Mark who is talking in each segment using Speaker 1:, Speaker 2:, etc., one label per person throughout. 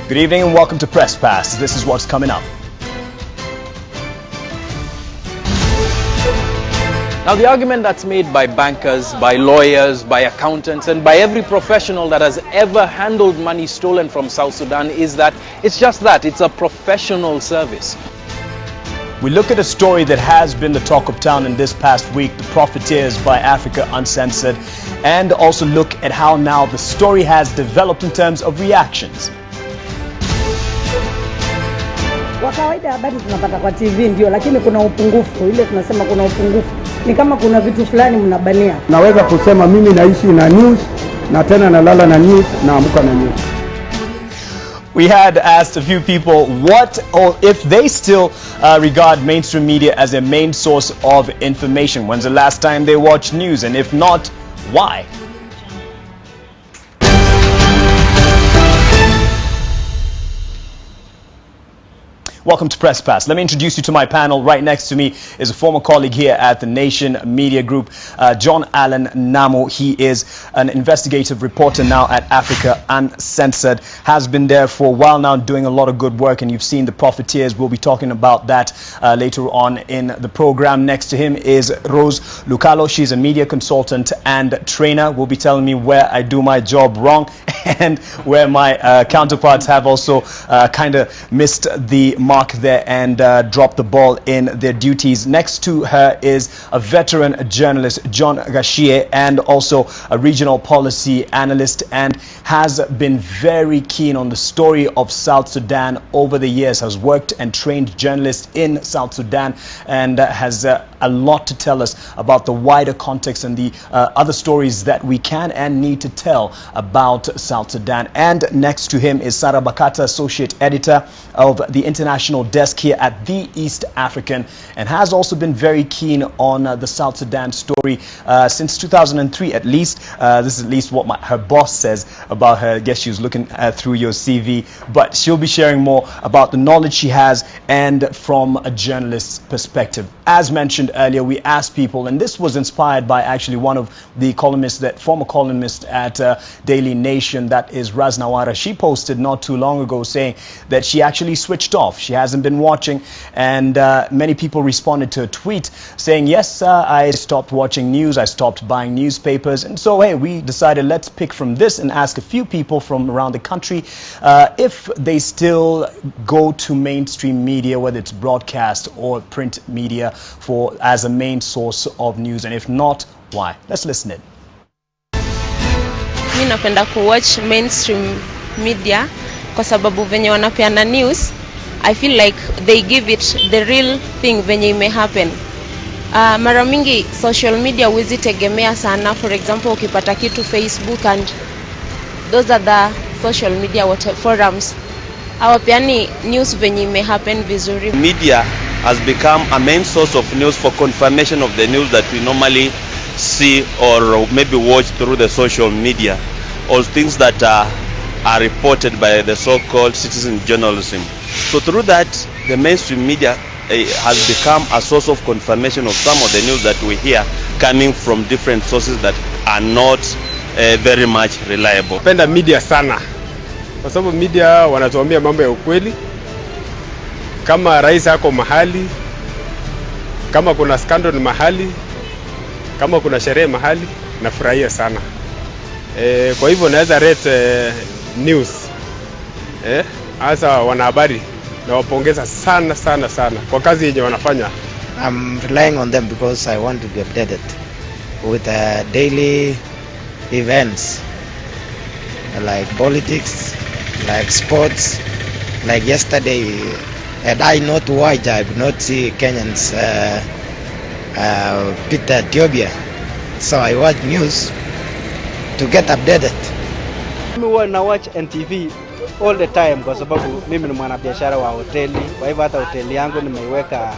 Speaker 1: Good evening and welcome to Press Pass. This is what's coming up. Now, the argument that's made by bankers, by lawyers, by accountants, and by every professional that has ever handled money stolen from South Sudan is that it's just that, it's a professional service. We look at a story that has been the talk of town in this past week, the Profiteers by Africa Uncensored, and also look at how now the story has developed in terms of reactions.
Speaker 2: Kwa kawaida habari tunapata kwa TV ndio, lakini kuna upungufu. Ile tunasema kuna upungufu. Ni kama kuna vitu fulani mnabania.
Speaker 3: Naweza kusema mimi naishi na news na tena nalala na news na amka na news.
Speaker 1: We had asked a few people what or if they still regard mainstream media as a main source of information. When's the last time they watched news, and if not, why? Welcome to Press Pass. Let me introduce you to my panel. Right next to me is a former colleague here at the Nation Media Group, John-Allan Namu. He is an investigative reporter now at Africa Uncensored. Has been there for a while now, doing a lot of good work, and you've seen the Profiteers. We'll be talking about that later on in the program. Next to him is Rose Lucalo. She's a media consultant and trainer. Will be telling me where I do my job wrong and where my counterparts have also kind of missed the mark there and dropped the ball in their duties. Next to her is a veteran journalist, John Gashie, and also a regional policy analyst, and has been very keen on the story of South Sudan over the years, has worked and trained journalists in South Sudan, and has a lot to tell us about the wider context and the other stories that we can and need to tell about South Sudan. And next to him is Sarah Bakata, associate editor of the international desk here at the East African, and has also been very keen on the South Sudan story since 2003 at least. This is at least what her boss says about her. I guess she was looking through your CV, but she'll be sharing more about the knowledge she has and from a journalist's perspective. As mentioned earlier, we asked people, and this was inspired by actually one of the columnists, that former columnist at Daily Nation, that is Raz Nawara. She posted not too long ago saying that she actually switched off. She hasn't been watching, and many people responded to a tweet saying, yes, I stopped watching news, I stopped buying newspapers. And so, hey, we decided let's pick from this and ask a few people from around the country if they still go to mainstream media, whether it's broadcast or print media, as a main source of news, and if not, why? Let's listen in.
Speaker 4: Mimi napenda kuwatch mainstream media kwa sababu venye wanapeana news, I feel like they give it the real thing venye ime happen. Mara mingi social media huwezi tegemea sana. For example, ukipata kitu Facebook and those are the social media forums, hawapeani news venye ime happen vizuri.
Speaker 5: Media has become a main source of news for confirmation of the news that we normally see or maybe watch through the social media, or things that are reported by the so-called citizen journalism. So through that, the mainstream media has become a source of confirmation of some of the news that we hear coming from different sources that are not very much reliable.
Speaker 3: Napenda media sana kwa sababu media wanatuambia mambo ya ukweli. Kama rais yako mahali, kama kuna scandal mahali, kama kuna sherehe mahali, nafurahia sana. Kwa hivyo naweza rate news. Hasa wanahabari na wapongeza sana kwa kazi yenye wanafanya.
Speaker 6: I'm relying on them because I want to be updated with daily events like politics, like sports. Like yesterday, and I not watch, I could not see Kenyans beat Ethiopia, so I watch news to get updated.
Speaker 7: Mimi huwa na watch NTV all the time kwa sababu mimi ni mwanabiashara wa hoteli. Kwa hivyo hata hoteli yangu nimeiweka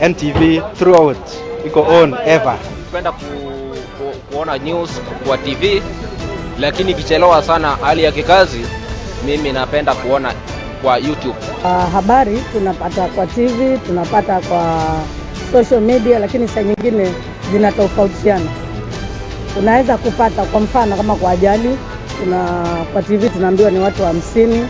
Speaker 7: NTV throughout, iko on ever.
Speaker 8: Napenda kuona news kwa TV, lakini kichelewa sana hali ya kikazi, mimi napenda kuona kwa YouTube.
Speaker 2: Habari tunapata kwa TV, tunapata kwa social media, lakini saa nyingine zinatofautiana. Unaweza kupata kwa mfano kama kwa ajali, kwa TV tunaambiwa ni watu 50,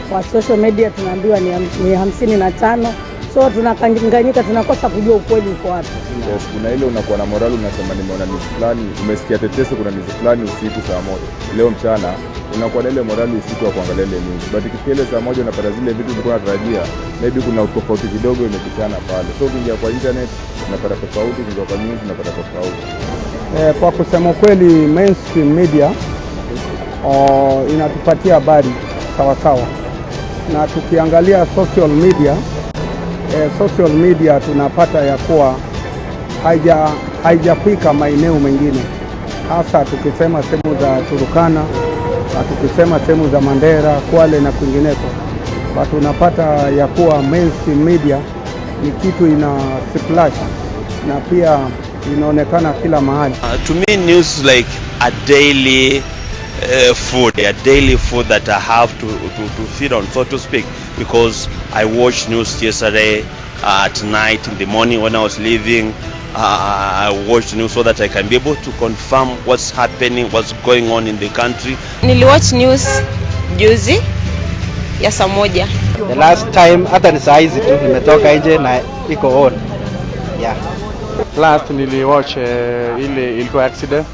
Speaker 2: kwa social media tunaambiwa ni 55. So tunakanganyika, tunakosa kujua ukweli uko wapi.
Speaker 9: Yes, kuna ile unakuwa na morali, unasema nimeona news fulani, umesikia tetesi kuna news fulani usiku saa 1. Leo mchana unakuwa na ile morali usiku wa kuangalia ile news. But ikifika ile saa 1 unapata zile vitu ulikuwa unatarajia, maybe kuna tofauti kidogo imepishana pale. So ukiingia kwa internet unapata tofauti, ukiingia kwa news unapata tofauti.
Speaker 10: Kwa kusema kweli mainstream media inatupatia habari sawa sawa. Na tukiangalia social media tunapata ya kuwa haijafika maeneo mengine, hasa tukisema sehemu za Turukana, tukisema sehemu za Mandera, Kwale na kwingineko. But unapata ya kuwa mainstream media ni kitu ina splash na pia inaonekana kila mahali.
Speaker 5: To me, news like a daily food that I have to feed on, so to speak, because I watched news yesterday at night, in the morning when I was leaving. I watched news so that I can be able to confirm what's happening, what's going on in the country.
Speaker 4: Niliwatch news juzi ya saa 1.
Speaker 7: The last time hata ni saa hizi tu nimetoka nje na iko on. Yeah.
Speaker 11: Last niliwatch ile ilikuwa accident.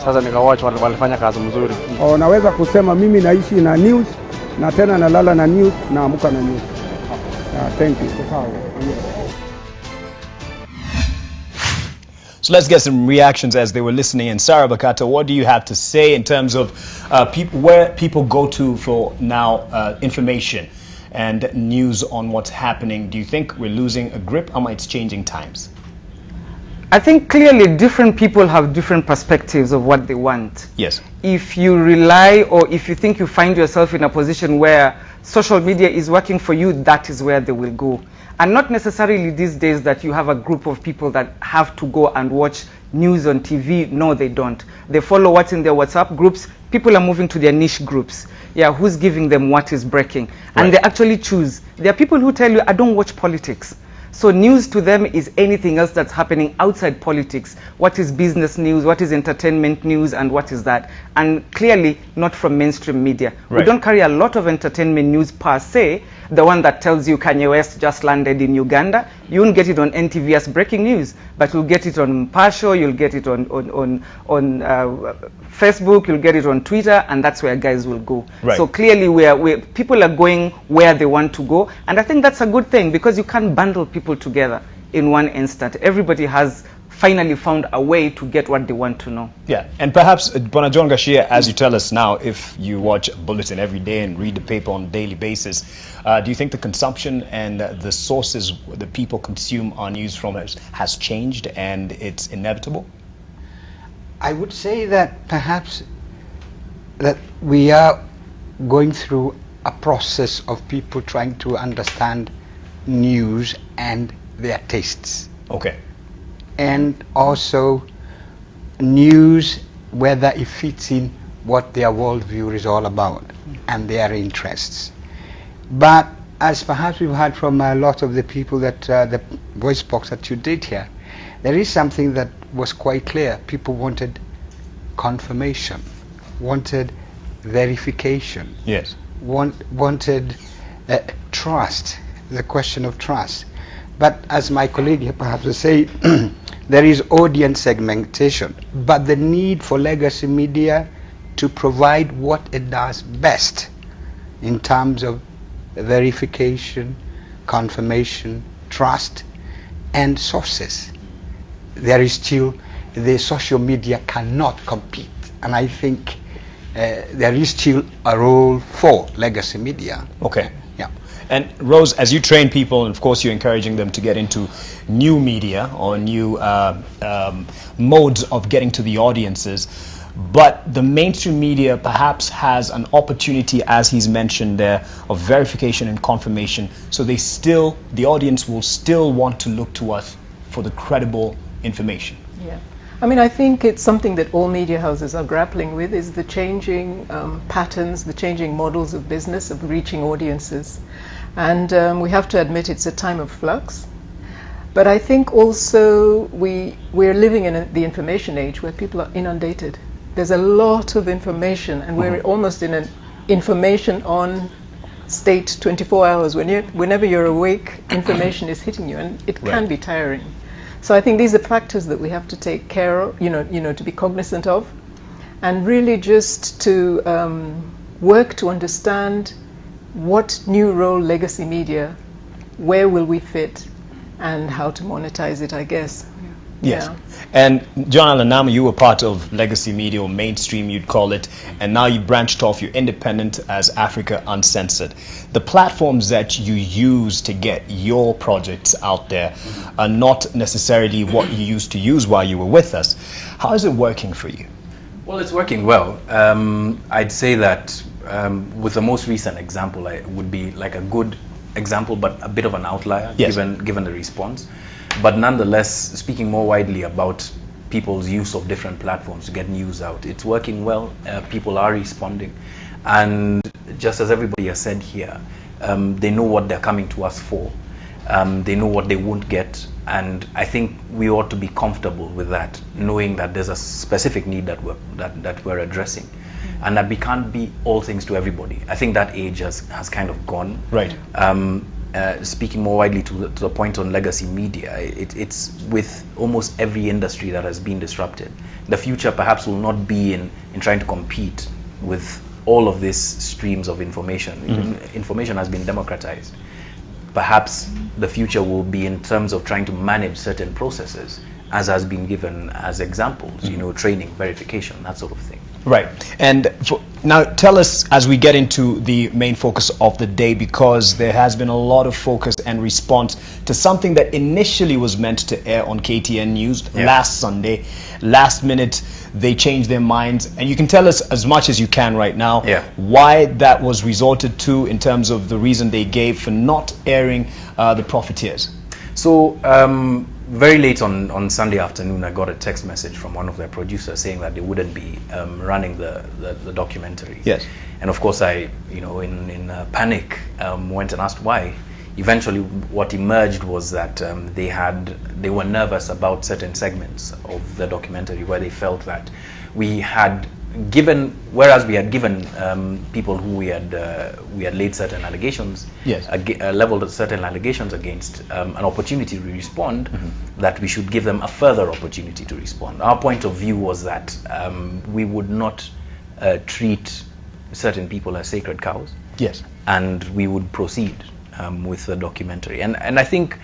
Speaker 11: Sasa nikawatch walifanya kazi mzuri.
Speaker 10: Naweza kusema mimi naishi na news na tena nalala na news na amka na news. Thank you.
Speaker 1: So let's get some reactions as they were listening. And Sarah Bakata, what do you have to say in terms of where people go to for now information and news on what's happening? Do you think we're losing a grip, or it's changing times?
Speaker 12: I think clearly different people have different perspectives of what they want.
Speaker 1: Yes.
Speaker 12: If you rely, or if you think you find yourself in a position where social media is working for you, that is where they will go. And not necessarily these days that you have a group of people that have to go and watch news on TV. No, they don't. They follow what's in their WhatsApp groups. People are moving to their niche groups. Yeah, who's giving them what is breaking? And they actually choose. There are people who tell you, I don't watch politics. So news to them is anything else that's happening outside politics. What is business news, what is entertainment news, and what is that? And clearly not from mainstream media. We don't carry a lot of entertainment news per se. The one that tells you Kanye West just landed in Uganda, you won't get it on NTV as breaking news, but you'll get it on Pasho, you'll get it on Facebook, you'll get it on Twitter, and that's where guys will go. So clearly people are going where they want to go, and I think that's a good thing, because you can't bundle people together in one instant. Everybody has finally found a way to get what they want to know.
Speaker 1: Yeah, and perhaps, Bwana John Gashia, as you tell us now, if you watch a bulletin every day and read the paper on a daily basis, do you think the consumption and the sources that people consume our news from has changed and it's inevitable?
Speaker 13: I would say that perhaps that we are going through a process of people trying to understand news and their tastes.
Speaker 1: Okay.
Speaker 13: And also news, whether it fits in what their worldview is all about and their interests. But as perhaps we've heard from a lot of the people that the voice box that you did here, there is something that was quite clear. People wanted confirmation, wanted verification, wanted trust, the question of trust. But as my colleague here perhaps will say, there is audience segmentation, but the need for legacy media to provide what it does best in terms of verification, confirmation, trust, and sources. There is still, the social media cannot compete, and I think there is still a role for legacy media.
Speaker 1: Okay.
Speaker 13: Yeah.
Speaker 1: And Rose, as you train people, and of course you're encouraging them to get into new media or new modes of getting to the audiences, but the mainstream media perhaps has an opportunity, as he's mentioned there, of verification and confirmation, so the audience will still want to look to us for the credible information.
Speaker 14: Yeah. I mean, I think it's something that all media houses are grappling with, is the changing patterns, the changing models of business, of reaching audiences. And we have to admit it's a time of flux. But I think also we're living in the information age where people are inundated there's a lot of information, and we're almost in an information on state 24 hours. Whenever you're awake, information is hitting you, and it can be tiring. So I think these are factors that we have to take care of, to be cognizant of, and really just to work to understand what new role legacy media, where will we fit, and how to monetize it, I guess.
Speaker 1: Yes.
Speaker 14: Yeah.
Speaker 1: And John-Allan Namu, you were part of legacy media, or mainstream you'd call it, and now you branched off, you're independent as Africa Uncensored. The platforms that you use to get your projects out there are not necessarily what you used to use while you were with us. How is it working for you?
Speaker 15: Well, it's working well. I'd say that with the most recent example, it would be like a good example, but a bit of an outlier, given the response. But nonetheless, speaking more widely about people's use of different platforms to get news out, it's working well. People are responding, and just as everybody has said here, they know what they're coming to us for. They know what they won't get, and I think we ought to be comfortable with that, knowing that there's a specific need that we're addressing, and that we can't be all things to everybody. I think that age has kind of gone.
Speaker 1: Right.
Speaker 15: Speaking more widely to the point on legacy media, it's with almost every industry that has been disrupted. The future perhaps will not be in trying to compete with all of these streams of information. Information has been democratized. Perhaps the future will be in terms of trying to manage certain processes, as has been given as examples, training, verification, that sort of thing.
Speaker 1: Right. And now tell us, as we get into the main focus of the day, because there has been a lot of focus and response to something that initially was meant to air on KTN News last Sunday. Last minute, they changed their minds. And you can tell us as much as you can right now why that was resorted to in terms of the reason they gave for not airing the Profiteers.
Speaker 15: So, very late on Sunday afternoon, I got a text message from one of their producers saying that they wouldn't be running the documentary.
Speaker 1: Yes.
Speaker 15: And of course, I, in panic, went and asked why. Eventually, what emerged was that they were nervous about certain segments of the documentary where they felt that we had given, whereas we had given people who we had laid certain allegations, leveled certain allegations against, an opportunity to respond, that we should give them a further opportunity to respond. Our point of view was that we would not treat certain people as sacred cows.
Speaker 1: Yes.
Speaker 15: And we would proceed with the documentary. And I think,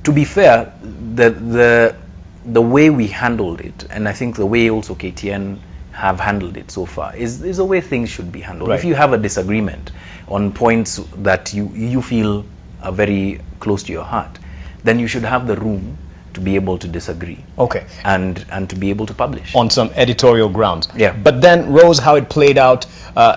Speaker 15: to be fair, the way we handled it, and I think the way also KTN have handled it so far, is the way things should be handled.
Speaker 1: Right.
Speaker 15: If you have a disagreement on points that you feel are very close to your heart, then you should have the room to be able to disagree.
Speaker 1: Okay.
Speaker 15: And to be able to publish.
Speaker 1: On some editorial grounds.
Speaker 15: Yeah.
Speaker 1: But then, Rose, how it played out,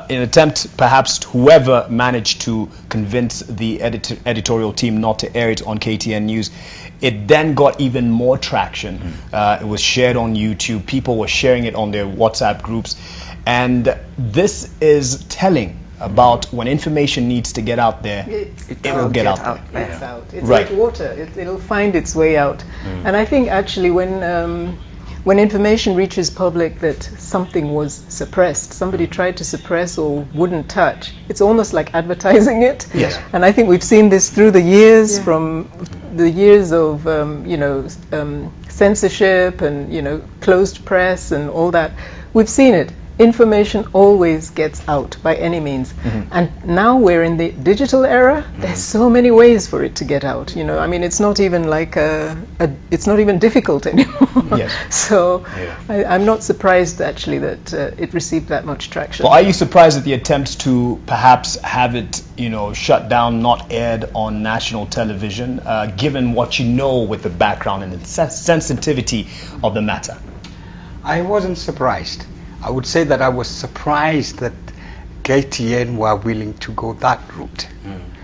Speaker 1: in an attempt, perhaps whoever managed to convince the editorial team not to air it on KTN News, it then got even more traction. It was shared on YouTube. People were sharing it on their WhatsApp groups. And this is telling about when information needs to get out there, it will get out there.
Speaker 14: It's out. It's like water. It'll find its way out. And I think actually when information reaches public that something was suppressed, somebody tried to suppress or wouldn't touch, it's almost like advertising it.
Speaker 1: Yes.
Speaker 14: And I think we've seen this through the years, from the years of censorship and closed press and all that. We've seen it. Information always gets out by any means. And now we're in the digital era. There's so many ways for it to get out. I mean, it's not even like it's not even difficult anymore.
Speaker 1: Yes.
Speaker 14: So I'm not surprised actually that it received that much traction.
Speaker 1: Well, are you surprised at the attempts to perhaps have it, shut down, not aired on national television, given what you know with the background and the sensitivity of the matter?
Speaker 13: I wasn't surprised. I would say that I was surprised that KTN were willing to go that route.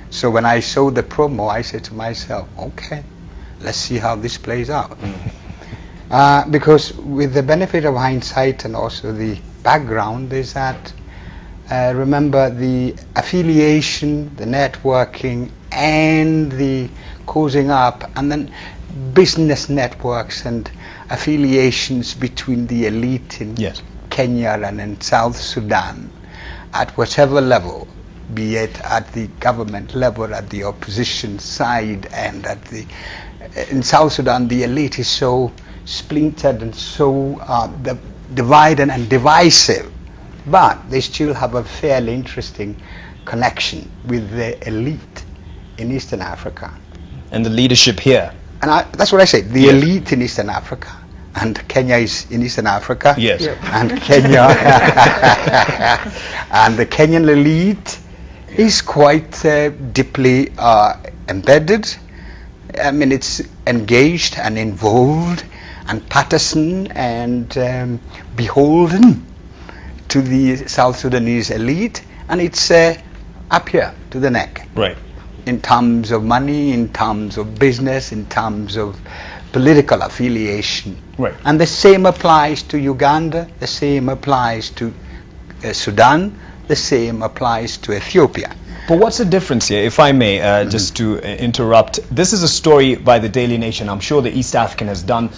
Speaker 13: So when I saw the promo, I said to myself, okay, let's see how this plays out. Because with the benefit of hindsight and also the background is that, remember, the affiliation, the networking, and the causing up, and then business networks and affiliations between the elite in Kenya and in South Sudan, at whatever level, be it at the government level, at the opposition side, and in South Sudan, the elite is so splintered and so divided and divisive, but they still have a fairly interesting connection with the elite in Eastern Africa.
Speaker 1: And the leadership here.
Speaker 13: And that's what I say, the elite in Eastern Africa. And Kenya is in Eastern Africa.
Speaker 1: Yes.
Speaker 13: Yep. And Kenya, and the Kenyan elite is quite deeply embedded. I mean, it's engaged and involved and partisan and beholden to the South Sudanese elite, and it's up here to the neck.
Speaker 1: Right.
Speaker 13: In terms of money, in terms of business, in terms of political affiliation.
Speaker 1: Right.
Speaker 13: And the same applies to Uganda, the same applies to Sudan, the same applies to Ethiopia.
Speaker 1: But what's the difference here, if I may, just to interrupt? This is a story by the Daily Nation. I'm sure the East African has done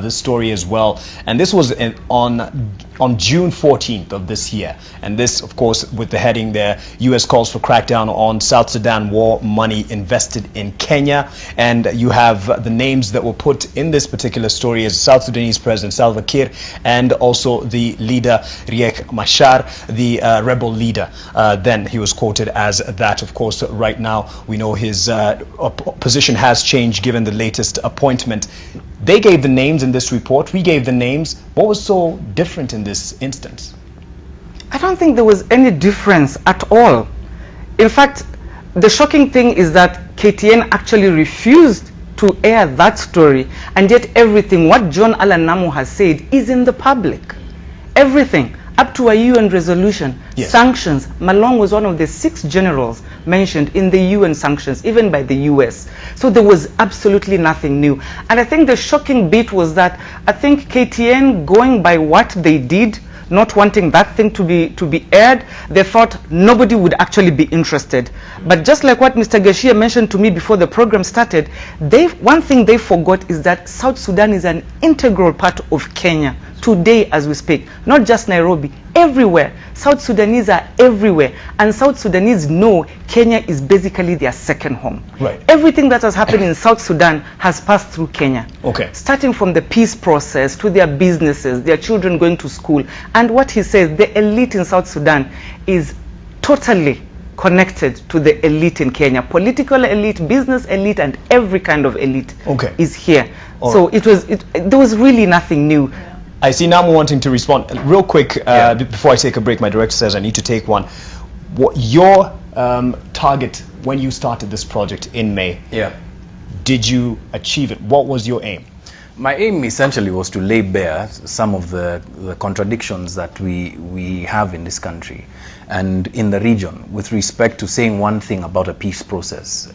Speaker 1: this story as well. And this was on June 14th of this year. And this, of course, with the heading there, U.S. calls for crackdown on South Sudan war money invested in Kenya. And you have the names that were put in this particular story as South Sudanese President Salva Kiir and also the leader Riek Machar, the rebel leader. Then he was quoted as that. Of course, right now we know his position has changed given the latest appointment. They gave the names in this report. We gave the names. What was so different in this instance?
Speaker 12: I don't think there was any difference at all. In fact, the shocking thing is that KTN actually refused to air that story, and yet everything what John-Allan Namu has said is in the public. Everything, up to a UN resolution, sanctions. Malong was one of the 6 generals mentioned in the UN sanctions, even by the US. So there was absolutely nothing new. And I think the shocking bit was that I think KTN, going by what they did, not wanting that thing to be aired, they thought nobody would actually be interested. But just like what Mr. Gashia mentioned to me before the program started, one thing they forgot is that South Sudan is an integral part of Kenya today as we speak. Not just Nairobi, everywhere. South Sudanese are everywhere, and South Sudanese know Kenya is basically their second home.
Speaker 1: Right.
Speaker 12: Everything that has happened in South Sudan has passed through Kenya.
Speaker 1: Okay.
Speaker 12: Starting from the peace process to their businesses, their children going to school. And what he says, the elite in South Sudan is totally connected to the elite in Kenya. Political elite, business elite, and every kind of elite is here. So there was really nothing new.
Speaker 1: I see Namu wanting to respond. Real quick, before I take a break, my director says I need to take one. What your target when you started this project in May, did you achieve it? What was your aim?
Speaker 15: My aim essentially was to lay bare some of the contradictions that we have in this country and in the region with respect to saying one thing about a peace process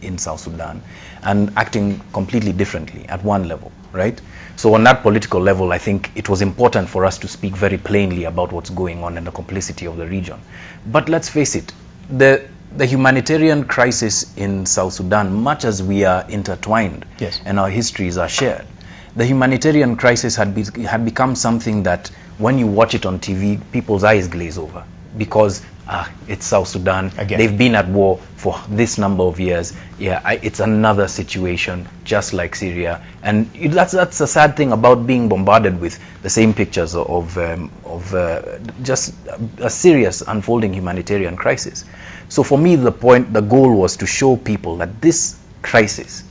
Speaker 15: in South Sudan and acting completely differently at one level, right? So on that political level, I think it was important for us to speak very plainly about what's going on and the complicity of the region. But let's face it, the humanitarian crisis in South Sudan, much as we are intertwined and our histories are shared, the humanitarian crisis had become something that when you watch it on TV, people's eyes glaze over because it's South Sudan. Again. They've been at war for this number of years. It's another situation just like Syria, and that's a sad thing about being bombarded with the same pictures of just a serious unfolding humanitarian crisis. So for me, the goal was to show people that this crisis,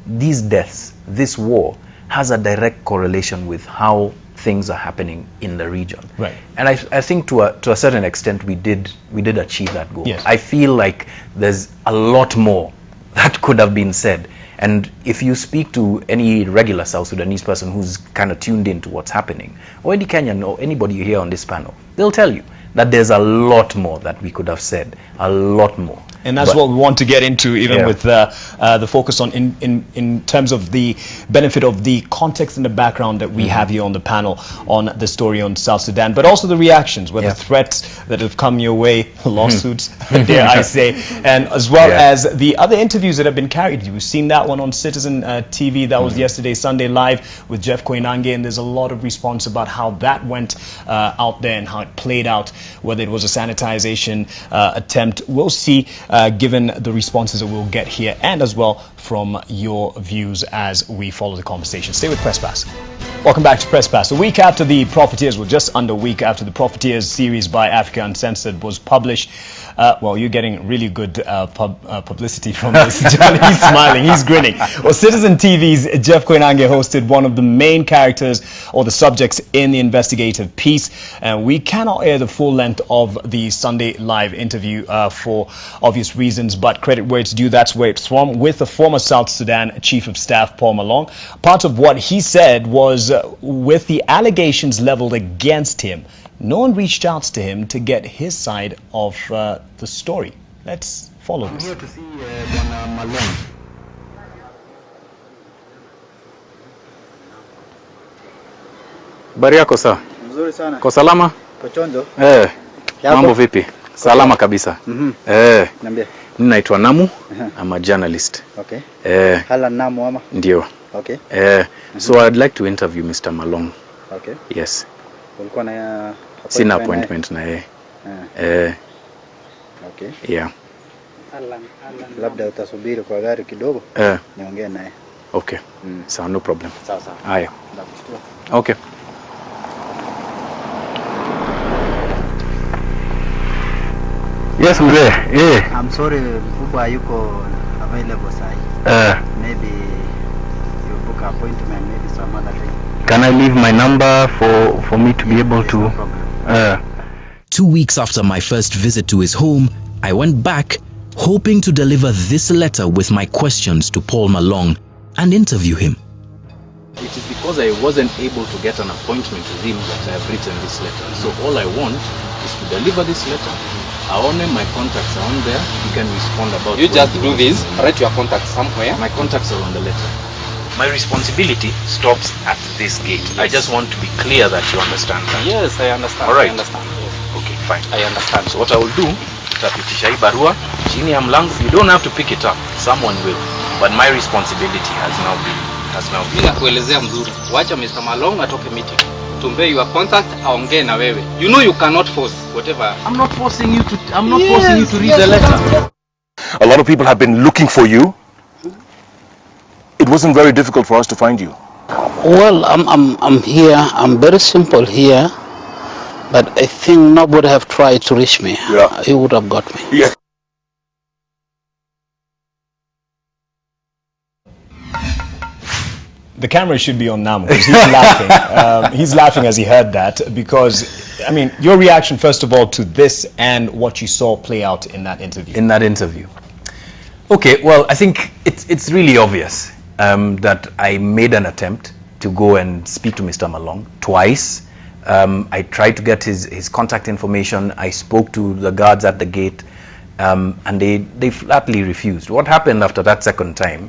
Speaker 15: these deaths, this war has a direct correlation with how things are happening in the region.
Speaker 1: Right.
Speaker 15: And I think to a certain extent we did achieve that goal.
Speaker 1: Yes.
Speaker 15: I feel like there's a lot more that could have been said. And if you speak to any regular South Sudanese person who's kind of tuned into what's happening, or any Kenyan or anybody you hear on this panel, they'll tell you that there's a lot more that we could have said, a lot more.
Speaker 1: And that's what we want to get into, even with the focus on in terms of the benefit of the context and the background that we have here on the panel on the story on South Sudan, but also the reactions, whether threats that have come your way, lawsuits, dare I say, and as well as the other interviews that have been carried. You've seen that one on Citizen TV, that was yesterday, Sunday Live with Jeff Koinange, and there's a lot of response about how that went out there and how it played out, whether it was a sanitization attempt. We'll see. Given the responses that we'll get here, and as well from your views as we follow the conversation. Stay with Press Pass. Welcome back to Press Pass. A week after the Profiteers, well, just under a week after the Profiteers series by Africa Uncensored was published, well, you're getting really good publicity from this. John, he's smiling, he's grinning. Well, Citizen TV's Jeff Koinange hosted one of the main characters or the subjects in the investigative piece, and we cannot air the full length of the Sunday Live interview for obvious reasons, but credit where it's due, that's where it's from, with the former South Sudan Chief of Staff, Paul Malong. Part of what he said was with the allegations leveled against him, no one reached out to him to get his side of the story. Let's follow this.
Speaker 16: I'm here to see Bwana Malong.
Speaker 17: Habari yako saa?
Speaker 16: Mzuri sana.
Speaker 17: Kwa salama?
Speaker 16: Kwa chonjo?
Speaker 17: Mambo vipi? Salama kabisa.
Speaker 16: Niambie.
Speaker 17: Mimi naitwa Namu, I'm a journalist.
Speaker 16: Okay. Hala Namu ama?
Speaker 17: Ndio.
Speaker 16: Okay.
Speaker 17: So I'd like to interview Mr. Malong.
Speaker 16: Okay.
Speaker 17: Yes.
Speaker 16: Ulikuwa na
Speaker 17: sina appointment na yeye.
Speaker 16: Okay.
Speaker 17: Yeah.
Speaker 16: Labda utasubiri kwa gari kidogo. Niongee naye.
Speaker 17: Okay. So no problem.
Speaker 16: Sawa sawa.
Speaker 17: Haya. Okay.
Speaker 16: Yes, mzee. I'm sorry, mkubwa hayuko available sahi. Maybe you book an appointment, maybe some other thing.
Speaker 17: Can I leave my number for me to be able to?
Speaker 16: No problem.
Speaker 18: 2 weeks after my first visit to his home, I went back hoping to deliver this letter with my questions to Paul Malong and interview him.
Speaker 15: It is because I wasn't able to get an appointment with him that I have written this letter. So all I want is to deliver this letter. I own him, my contacts are on there. He can respond about
Speaker 8: You just do this, write your contacts somewhere.
Speaker 15: My contacts are on the letter. My responsibility stops at this gate. Yes. I just want to be clear that you understand that.
Speaker 8: Yes, I understand.
Speaker 15: All right.
Speaker 8: I understand. Yes.
Speaker 15: Okay, fine.
Speaker 8: I understand.
Speaker 15: So what I will do, utapitisha hii barua chini ya mlango. You don't have to pick it up. Someone will. But my responsibility has now been.
Speaker 8: Bila kuelezea mzuri. Wacha Mr. Malong atoke meeting. Tumbe your contact, aongee na wewe. You know you cannot force whatever.
Speaker 15: I'm not forcing you to. I'm not forcing you to read the letter.
Speaker 19: A lot of people have been looking for you. It wasn't very difficult for us to find you.
Speaker 20: Well, I'm here. I'm very simple here, but I think nobody have tried to reach me.
Speaker 19: Yeah.
Speaker 20: He would have got me.
Speaker 19: Yeah.
Speaker 1: The camera should be on Namu because he's laughing. He's laughing as he heard that because, I mean, your reaction first of all to this and what you saw play out in that interview.
Speaker 15: In that interview. Okay, well, I think it's really obvious that I made an attempt to go and speak to Mr. Malong twice. I tried to get his contact information. I spoke to the guards at the gate, and they flatly refused. What happened after that second time,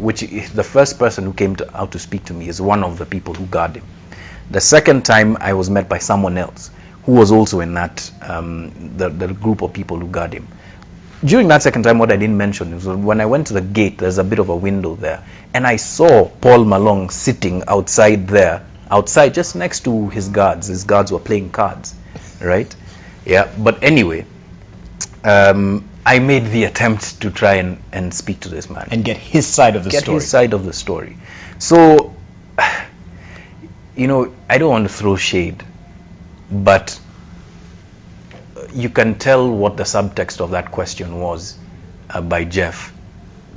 Speaker 15: which the first person who came out to speak to me is one of the people who guard him. The second time I was met by someone else who was also in that, the group of people who guard him. During that second time, what I didn't mention is when I went to the gate, there's a bit of a window there, and I saw Paul Malong sitting outside there, outside just next to his guards. His guards were playing cards, right? Yeah, but anyway, I made the attempt to try and speak to this man.
Speaker 1: And get his side of the story.
Speaker 15: Get his side of the story. So, you know, I don't want to throw shade, but you can tell what the subtext of that question was by Jeff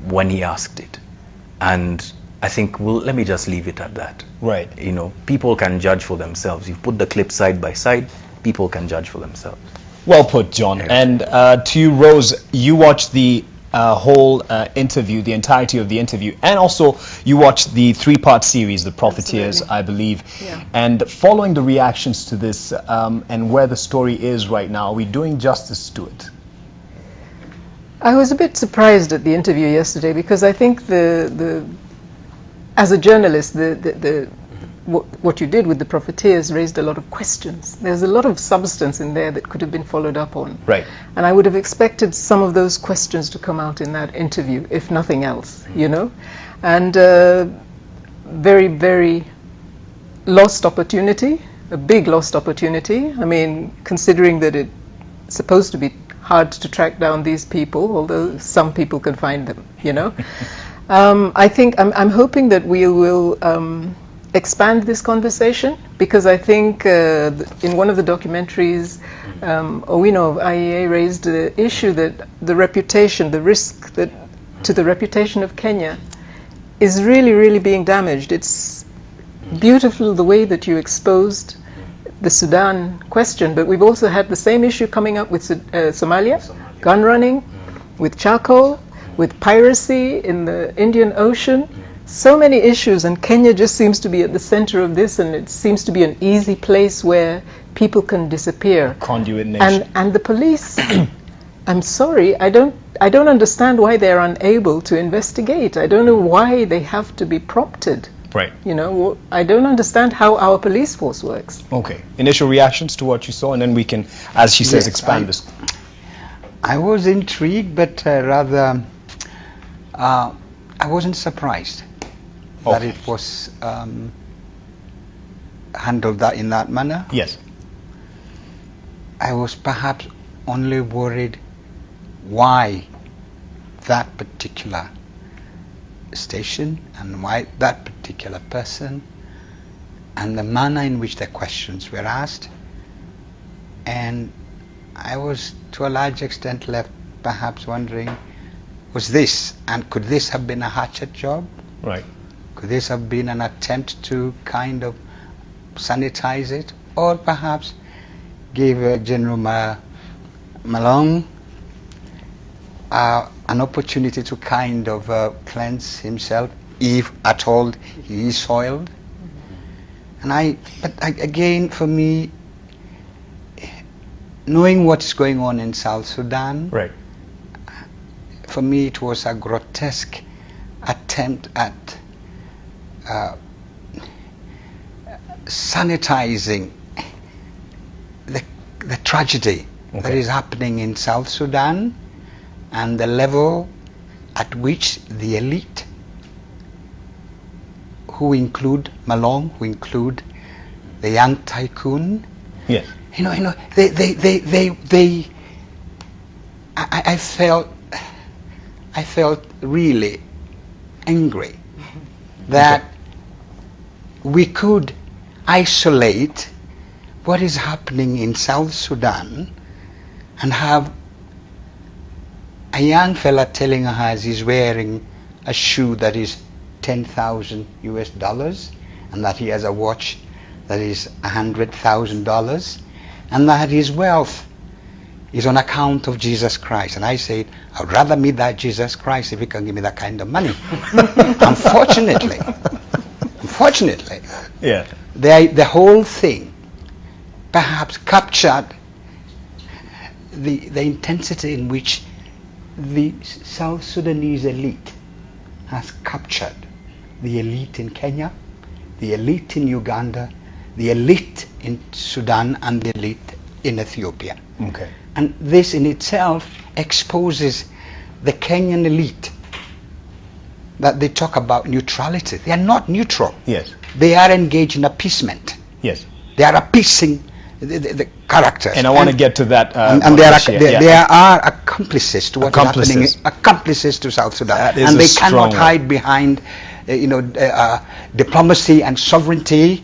Speaker 15: when he asked it. And I think, well, let me just leave it at that.
Speaker 1: Right.
Speaker 15: You know, people can judge for themselves. You put the clip side by side, people can judge for themselves.
Speaker 1: Well put, John. Yeah. And to you, Rose, you watched the whole interview, the entirety of the interview, and also you watched the 3-part series, The Profiteers, I believe.
Speaker 14: Yeah.
Speaker 1: And following the reactions to this and where the story is right now, are we doing justice to it?
Speaker 14: I was a bit surprised at the interview yesterday because I think as a journalist, what you did with The Profiteers raised a lot of questions. There's a lot of substance in there that could have been followed up on.
Speaker 1: Right.
Speaker 14: And I would have expected some of those questions to come out in that interview, if nothing else, you know. And very, very lost opportunity, a big lost opportunity. I mean, considering that it's supposed to be hard to track down these people, although some people can find them, you know. I think I'm hoping that we will expand this conversation, because I think in one of the documentaries, Owino of IEA raised the issue that the reputation, the risk that to the reputation of Kenya is really, really being damaged. It's beautiful the way that you exposed the Sudan question, but we've also had the same issue coming up with Somalia, gun running, with charcoal, with piracy in the Indian Ocean. So many issues, and Kenya just seems to be at the center of this, and it seems to be an easy place where people can disappear.
Speaker 1: Conduit nation.
Speaker 14: And the police, I'm sorry, I don't understand why they're unable to investigate. I don't know why they have to be prompted.
Speaker 1: Right.
Speaker 14: You know, I don't understand how our police force works.
Speaker 1: Okay. Initial reactions to what you saw, and then we can, as she says, expand this.
Speaker 13: I was intrigued, but rather I wasn't surprised that it was handled in that manner.
Speaker 1: Yes.
Speaker 13: I was perhaps only worried why that particular station and why that particular person and the manner in which the questions were asked. And I was to a large extent left perhaps wondering, was this, and could this have been a hatchet job?
Speaker 1: Right.
Speaker 13: Could this have been an attempt to kind of sanitize it, or perhaps give General Malong an opportunity to kind of cleanse himself, if at all he is soiled? But again, for me, knowing what's going on in South Sudan,
Speaker 1: right,
Speaker 13: for me it was a grotesque attempt at sanitizing the tragedy that is happening in South Sudan, and the level at which the elite, who include Malong, who include the young tycoon,
Speaker 1: yes,
Speaker 13: I felt really angry that we could isolate what is happening in South Sudan and have a young fella telling us he's wearing a shoe that is $10,000 US, and that he has a watch that is $100,000, and that his wealth is on account of Jesus Christ. And I said, I'd rather meet that Jesus Christ if he can give me that kind of money. Unfortunately,
Speaker 1: yeah,
Speaker 13: the whole thing perhaps captured the intensity in which the South Sudanese elite has captured the elite in Kenya, the elite in Uganda, the elite in Sudan, and the elite in Ethiopia.
Speaker 1: Okay.
Speaker 13: And this in itself exposes the Kenyan elite, that they talk about neutrality. They are not neutral.
Speaker 1: Yes.
Speaker 13: They are engaged in appeasement.
Speaker 1: Yes.
Speaker 13: They are appeasing the characters.
Speaker 1: And I want to get to that.
Speaker 13: And they are accomplices to what's happening. Accomplices to South Sudan. And they cannot hide behind, diplomacy and sovereignty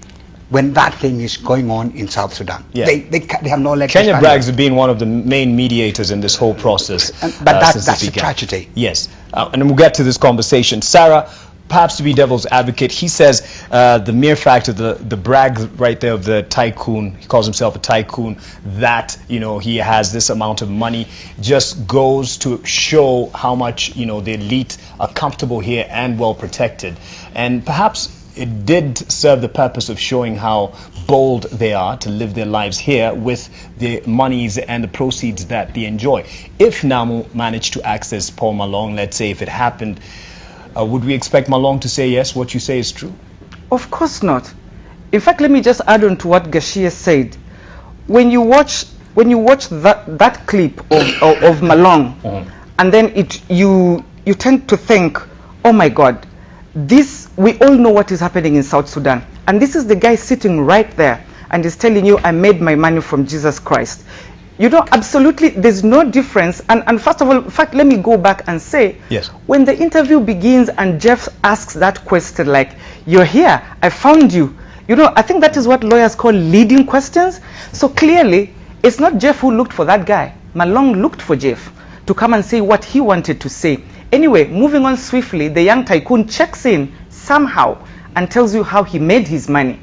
Speaker 13: when that thing is going on in South Sudan.
Speaker 1: Yeah.
Speaker 13: They have no legs.
Speaker 1: Kenya brags of being one of the main mediators in this whole process.
Speaker 13: But that's a tragedy.
Speaker 1: Yes. And we'll get to this conversation. Sarah, perhaps to be devil's advocate, he says the mere fact of the brag right there of the tycoon, he calls himself a tycoon, that, you know, he has this amount of money, just goes to show how much, you know, the elite are comfortable here and well protected. And perhaps it did serve the purpose of showing how bold they are to live their lives here with the monies and the proceeds that they enjoy. If Namu managed to access Paul Malong, let's say if it happened, would we expect Malong to say, yes, what you say is true?
Speaker 12: Of course not. In fact, let me just add on to what Gashia said. When you watch that clip of Malong, and then you tend to think, oh my God, this, we all know what is happening in South Sudan, and this is the guy sitting right there and is telling you, I made my money from Jesus Christ. You know, absolutely, there's no difference. And first of all, in fact, let me go back and say,
Speaker 1: yes,
Speaker 12: when the interview begins and Jeff asks that question, like, you're here, I found you. You know, I think that is what lawyers call leading questions. So clearly, it's not Jeff who looked for that guy. Malong looked for Jeff to come and say what he wanted to say. Anyway, moving on swiftly, the young tycoon checks in somehow and tells you how he made his money.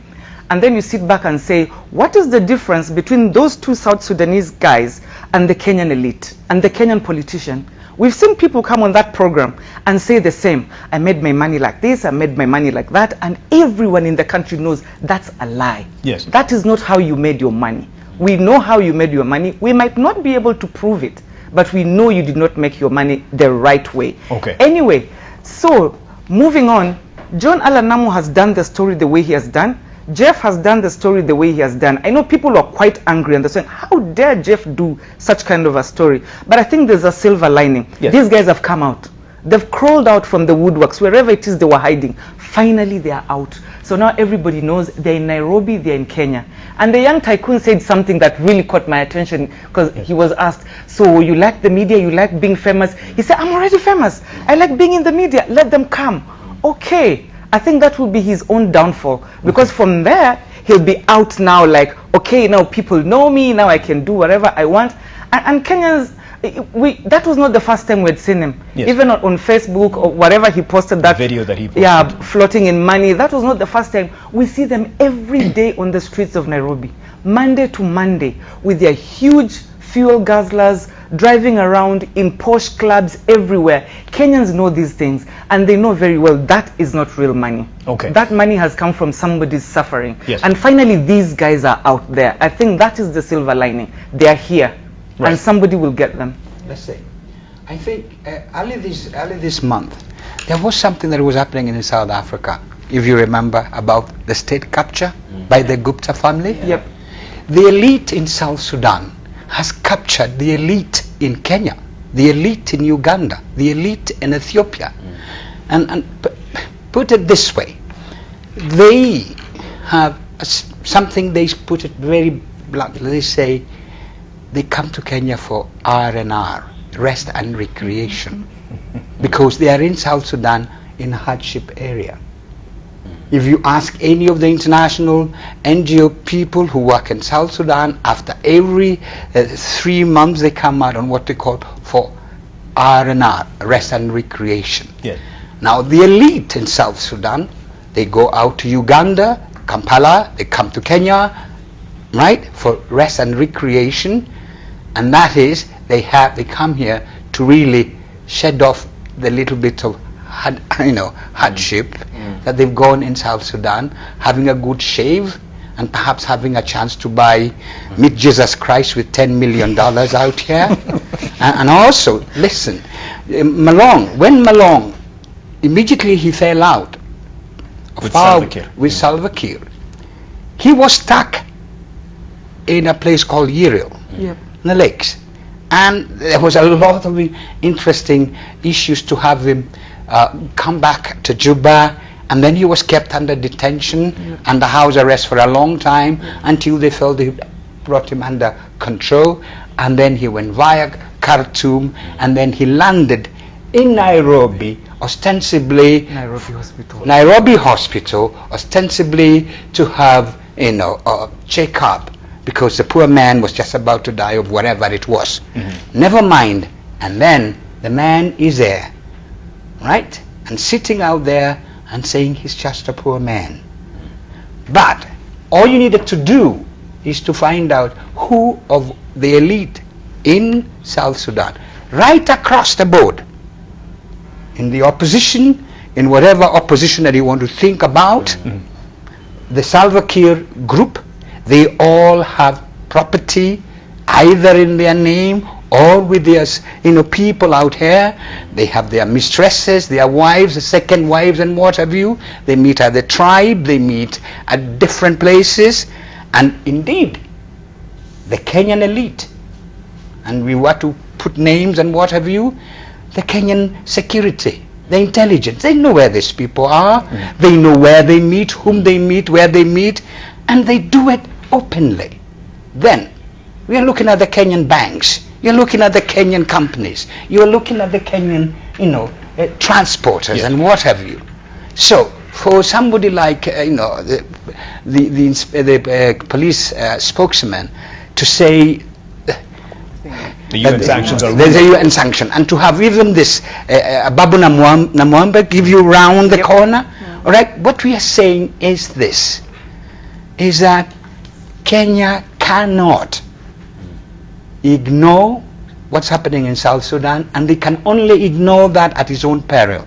Speaker 12: And then you sit back and say, what is the difference between those two South Sudanese guys and the Kenyan elite and the Kenyan politician? We've seen people come on that program and say the same. I made my money like this, I made my money like that, and everyone in the country knows that's a lie.
Speaker 1: Yes.
Speaker 12: That is not how you made your money. We know how you made your money. We might not be able to prove it, but we know you did not make your money the right way.
Speaker 1: Okay.
Speaker 12: Anyway, so moving on, John-Allan Namu has done the story the way he has done. Jeff has done the story the way he has done. I know people are quite angry and they're saying, how dare Jeff do such kind of a story? But I think there's a silver lining.
Speaker 1: Yes.
Speaker 12: These guys have come out. They've crawled out from the woodworks, wherever it is they were hiding. Finally, they are out. So now everybody knows they're in Nairobi, they're in Kenya. And the young tycoon said something that really caught my attention, because he was asked, so you like the media, you like being famous? He said, I'm already famous. I like being in the media. Let them come. Okay. I think that will be his own downfall, because from there he'll be out now, like, okay, now people know me, now I can do whatever I want. And Kenyans, that was not the first time we'd seen him.
Speaker 1: Yes.
Speaker 12: Even on Facebook or whatever he posted, that
Speaker 1: video that he posted.
Speaker 12: Yeah, floating in money. That was not the first time. We see them every day on the streets of Nairobi, Monday to Monday, with their huge fuel guzzlers, driving around in posh clubs everywhere. Kenyans know these things, and they know very well that is not real money.
Speaker 1: Okay.
Speaker 12: That money has come from somebody's suffering.
Speaker 1: Yes.
Speaker 12: And finally, these guys are out there. I think that is the silver lining. They are here,
Speaker 1: right,
Speaker 12: and somebody will get them.
Speaker 13: Let's say, I think early this month, there was something that was happening in South Africa, if you remember, about the state capture by the Gupta family.
Speaker 12: Yep.
Speaker 13: The elite in South Sudan has captured the elite in Kenya, the elite in Uganda, the elite in Ethiopia. And put it this way, they have something, they put it very bluntly, they say they come to Kenya for R&R, rest and recreation, because they are in South Sudan in a hardship area. If you ask any of the international NGO people who work in South Sudan, after every 3 months they come out on what they call for R&R, rest and recreation.
Speaker 1: Yes.
Speaker 13: Now the elite in South Sudan, they go out to Uganda, Kampala, they come to Kenya, right, for rest and recreation, and that is they come here to really shed off the little bit of hardship that they've gone in South Sudan, having a good shave and perhaps having a chance to meet Jesus Christ with $10 million out here. And also, listen, when Malong, immediately he fell out with Salva Kiir, he was stuck in a place called Yiril, in the lakes. And there was a lot of interesting issues to have him come back to Juba, and then he was kept under detention, under house arrest for a long time, until they felt they brought him under control, and then he went via Khartoum, and then he landed in Nairobi, ostensibly Nairobi Hospital, ostensibly to have a check-up, because the poor man was just about to die of whatever it was. Never mind. And then the man is there, right, and sitting out there and saying he's just a poor man. But all you needed to do is to find out who of the elite in South Sudan, right across the board, in the opposition, in whatever opposition that you want to think about, the Salva Kiir group, they all have property either in their name or with their, people out here. They have their mistresses, their wives, the second wives and what have you. They meet at the tribe, they meet at different places. And indeed, the Kenyan elite, and we were to put names and what have you, the Kenyan security, the intelligence, they know where these people are, they know where they meet, whom they meet, where they meet, and they do it openly. Then, we are looking at the Kenyan banks, you're looking at the Kenyan companies, you're looking at the Kenyan, transporters and what have you. So, for somebody like, the police spokesman to say
Speaker 1: the UN sanctions are
Speaker 13: there's a UN sanction, and to have even this Babu Namwamba give you round the corner. All right, what we are saying is this, is that Kenya cannot ignore what's happening in South Sudan, and they can only ignore that at its own peril.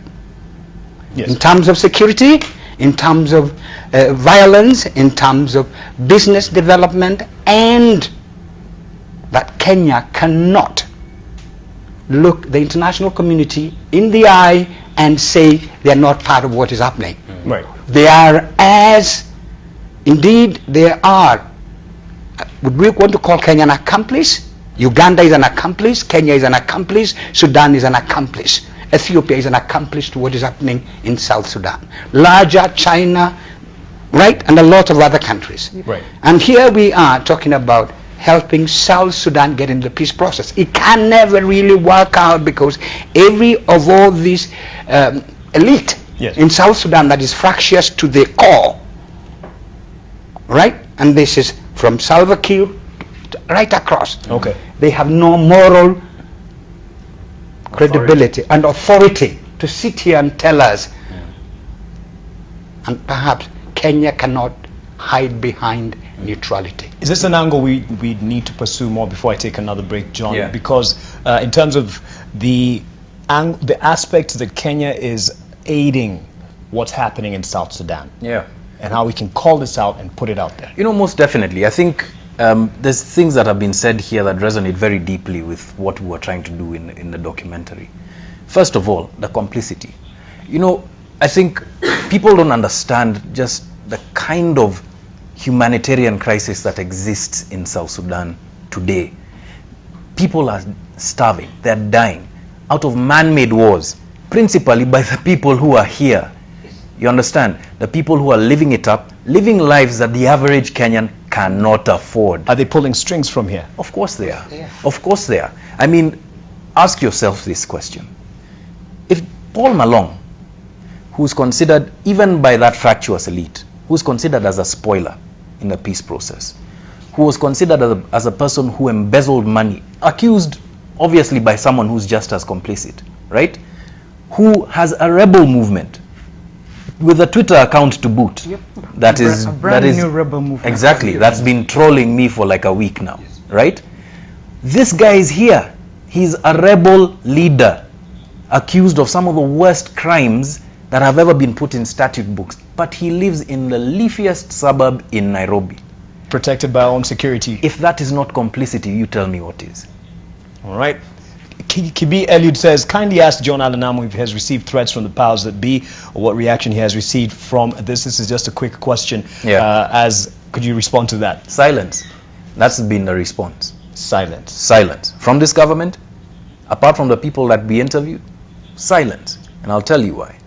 Speaker 13: Yes. In terms of security, in terms of violence, in terms of business development, and that Kenya cannot look the international community in the eye and say they are not part of what is happening.
Speaker 1: Right.
Speaker 13: They are, as indeed they are, would we want to call Kenya an accomplice? Uganda is an accomplice, Kenya is an accomplice, Sudan is an accomplice, Ethiopia is an accomplice to what is happening in South Sudan. Larger, China, right, and a lot of other countries.
Speaker 1: Right.
Speaker 13: And here we are talking about helping South Sudan get into the peace process. It can never really work out because every of all these elite in South Sudan that is fractious to the core, right? And this is from Salva Kiir right across.
Speaker 1: Okay.
Speaker 13: They have no moral credibility and authority to sit here and tell us. And perhaps Kenya cannot hide behind neutrality.
Speaker 1: Is this an angle we need to pursue more before I take another break, John?
Speaker 15: Yeah.
Speaker 1: Because in terms of the aspect that Kenya is aiding what's happening in South Sudan, and how we can call this out and put it out there.
Speaker 15: Most definitely. I think there's things that have been said here that resonate very deeply with what we were trying to do in the documentary. First of all, the complicity. I think people don't understand just the kind of humanitarian crisis that exists in South Sudan today. People are starving, they're dying out of man-made wars, principally by the people who are here. You understand? The people who are living it up, living lives that the average Kenyan cannot afford.
Speaker 1: Are they pulling strings from here?
Speaker 15: Of course they are. Of course they are. I mean, ask yourself this question. If Paul Malong, who's considered, even by that fractious elite, who's considered as a spoiler in the peace process, who was considered as a person who embezzled money, accused obviously by someone who's just as complicit, right? Who has a rebel movement with a Twitter account to boot. That is
Speaker 12: new rebel movement.
Speaker 15: Exactly. That's been trolling me for like a week now, right? This guy is here. He's a rebel leader, accused of some of the worst crimes that have ever been put in statute books, but he lives in the leafiest suburb in Nairobi.
Speaker 1: Protected by our own security.
Speaker 15: If that is not complicity, you tell me what is.
Speaker 1: All right. Kibi Eliud says, kindly ask John-Allan Namu if he has received threats from the powers that be, or what reaction he has received from this. This is just a quick question. Could you respond to that?
Speaker 15: Silence. That's been the response.
Speaker 1: Silence.
Speaker 15: Silence. From this government, apart from the people that we interviewed, silence. And I'll tell you why.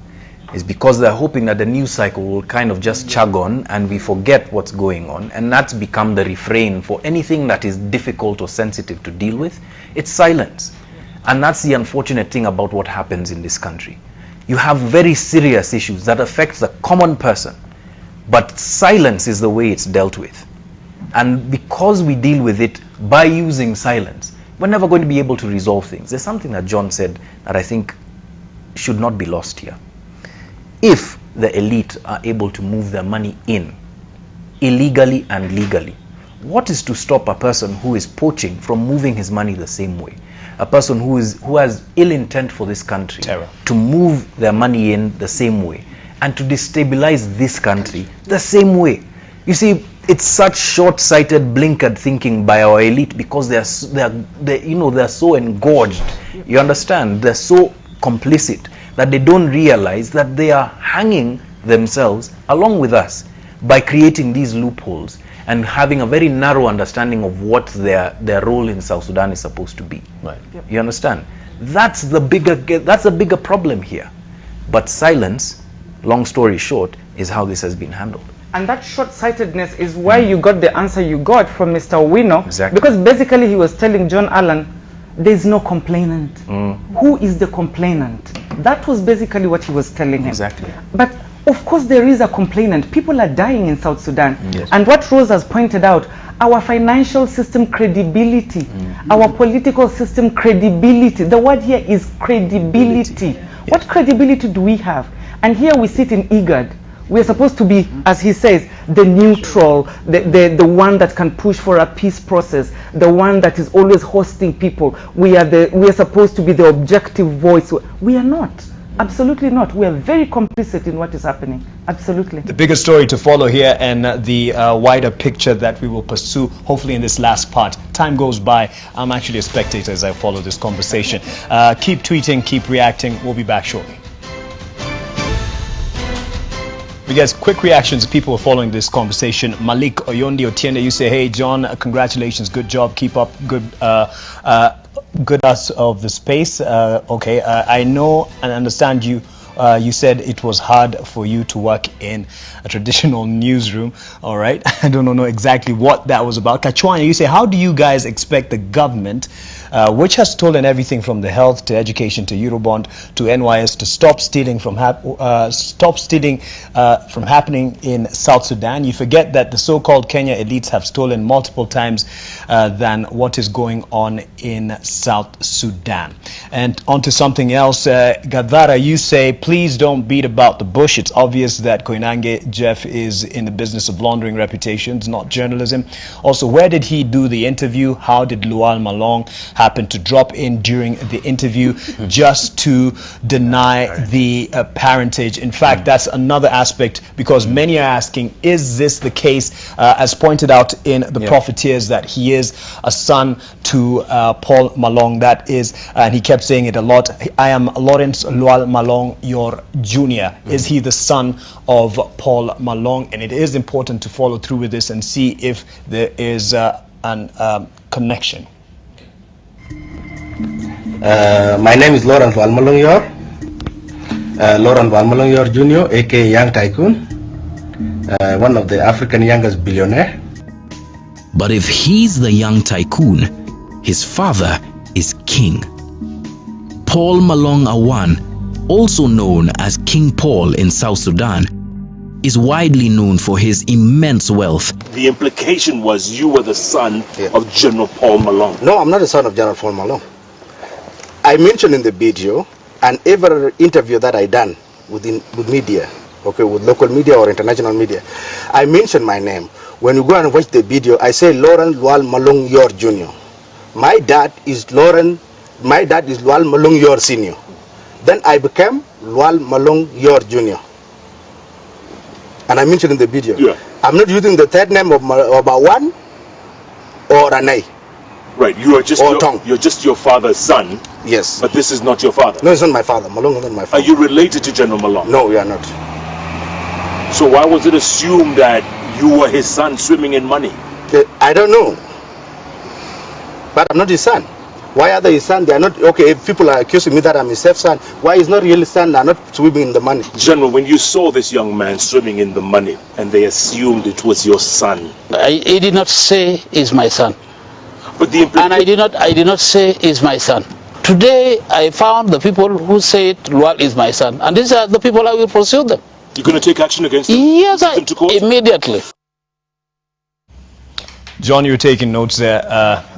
Speaker 15: It's because they're hoping that the news cycle will kind of just chug on and we forget what's going on, and that's become the refrain for anything that is difficult or sensitive to deal with. It's silence. And that's the unfortunate thing about what happens in this country. You have very serious issues that affect the common person, but silence is the way it's dealt with. And because we deal with it by using silence, we're never going to be able to resolve things. There's something that John said that I think should not be lost here. If the elite are able to move their money in, illegally and legally. What is to stop a person who is poaching from moving his money the same way? A person who has ill intent for this country, to move their money in the same way, and to destabilize this country the same way. You see, it's such short-sighted, blinkered thinking by our elite, because they're so engorged. You understand? They're so complicit that they don't realize that they are hanging themselves along with us by creating these loopholes and having a very narrow understanding of what their role in South Sudan is supposed to be.
Speaker 1: Right.
Speaker 15: Yep. You understand? That's a bigger problem here. But silence, long story short, is how this has been handled.
Speaker 12: And that short-sightedness is why you got the answer you got from Mr. Owino.
Speaker 15: Exactly.
Speaker 12: Because basically he was telling John-Allan, there's no complainant. Who is the complainant? That was basically what he was telling him.
Speaker 15: Exactly.
Speaker 12: But of course there is a complainant. People are dying in South Sudan.
Speaker 15: Yes.
Speaker 12: And what Rose has pointed out, our financial system credibility, our political system credibility. The word here is credibility. Yes. What credibility do we have? And here we sit in IGAD. We're supposed to be, as he says, the neutral, the one that can push for a peace process, the one that is always hosting people. We are supposed to be the objective voice. We are not. Absolutely not. We are very complicit in what is happening. Absolutely.
Speaker 1: The bigger story to follow here, and the wider picture that we will pursue, hopefully in this last part. Time goes by. I'm actually a spectator as I follow this conversation. Keep tweeting, keep reacting. We'll be back shortly. We get quick reactions. People are following this conversation. Malik Oyondi Otiende, you say, hey John, congratulations, good job, keep up, good us of the space. Okay, I know and understand you. You said it was hard for you to work in a traditional newsroom. All right, I don't know exactly what that was about. Kachwanya, you say, how do you guys expect the government, which has stolen everything from the health to education to Eurobond to NYS, to stop stealing from happening in South Sudan? You forget that the so-called Kenya elites have stolen multiple times than what is going on in South Sudan. And onto something else, Gadhara, you say, please don't beat about the bush. It's obvious that Koinange Jeff is in the business of laundering reputations, not journalism. Also, where did he do the interview? How did Lual Malong happen to drop in during the interview just to deny the parentage? In fact, that's another aspect, because many are asking, is this the case, as pointed out in the Profiteers, that he is a son to Paul Malong? That is, and he kept saying it a lot, I am Lawrence Lual Malong, your junior. Is he the son of Paul Malong? And it is important to follow through with this and see if there is an connection.
Speaker 21: My name is Lawrence Lual Malong Yor, Lawrence Lual Malong Yor Jr., aka Young Tycoon, one of the African youngest billionaire.
Speaker 18: But if he's the young tycoon, his father is king. Paul Malong Awan, also known as King Paul in South Sudan, is widely known for his immense wealth.
Speaker 19: The implication was you were the son of General Paul Malong.
Speaker 22: No, I'm not the son of General Paul Malong. I mentioned in the video, and every interview that I done with media, okay, with local media or international media, I mentioned my name. When you go and watch the video, I say Lawrence Lual Malong Yor Jr. My dad is Lual Malong Yor Sr. Then I became Lual Malong Yor Jr. And I mentioned in the video. Yeah. I'm not using the third name of Awan or Anai.
Speaker 19: Right, you're just your father's son.
Speaker 22: Yes.
Speaker 19: But this is not your father.
Speaker 22: No, it's not my father. Malong is not my father.
Speaker 19: Are you related to General Malong?
Speaker 22: No, we are not.
Speaker 19: So why was it assumed that you were his son swimming in money?
Speaker 22: I don't know. But I'm not his son. Why are they his son? They are not. Okay, if people are accusing me that I'm his stepson, why is not really son? They are not swimming in the money.
Speaker 19: General, when you saw this young man swimming in the money and they assumed it was your son,
Speaker 20: He did not say he's my son.
Speaker 19: But and
Speaker 20: I did not say he's my son. Today I found the people who say Lual is my son, and these are the people I will pursue them.
Speaker 19: You're going to take action against them?
Speaker 20: Yes, immediately.
Speaker 1: John, you're taking notes there.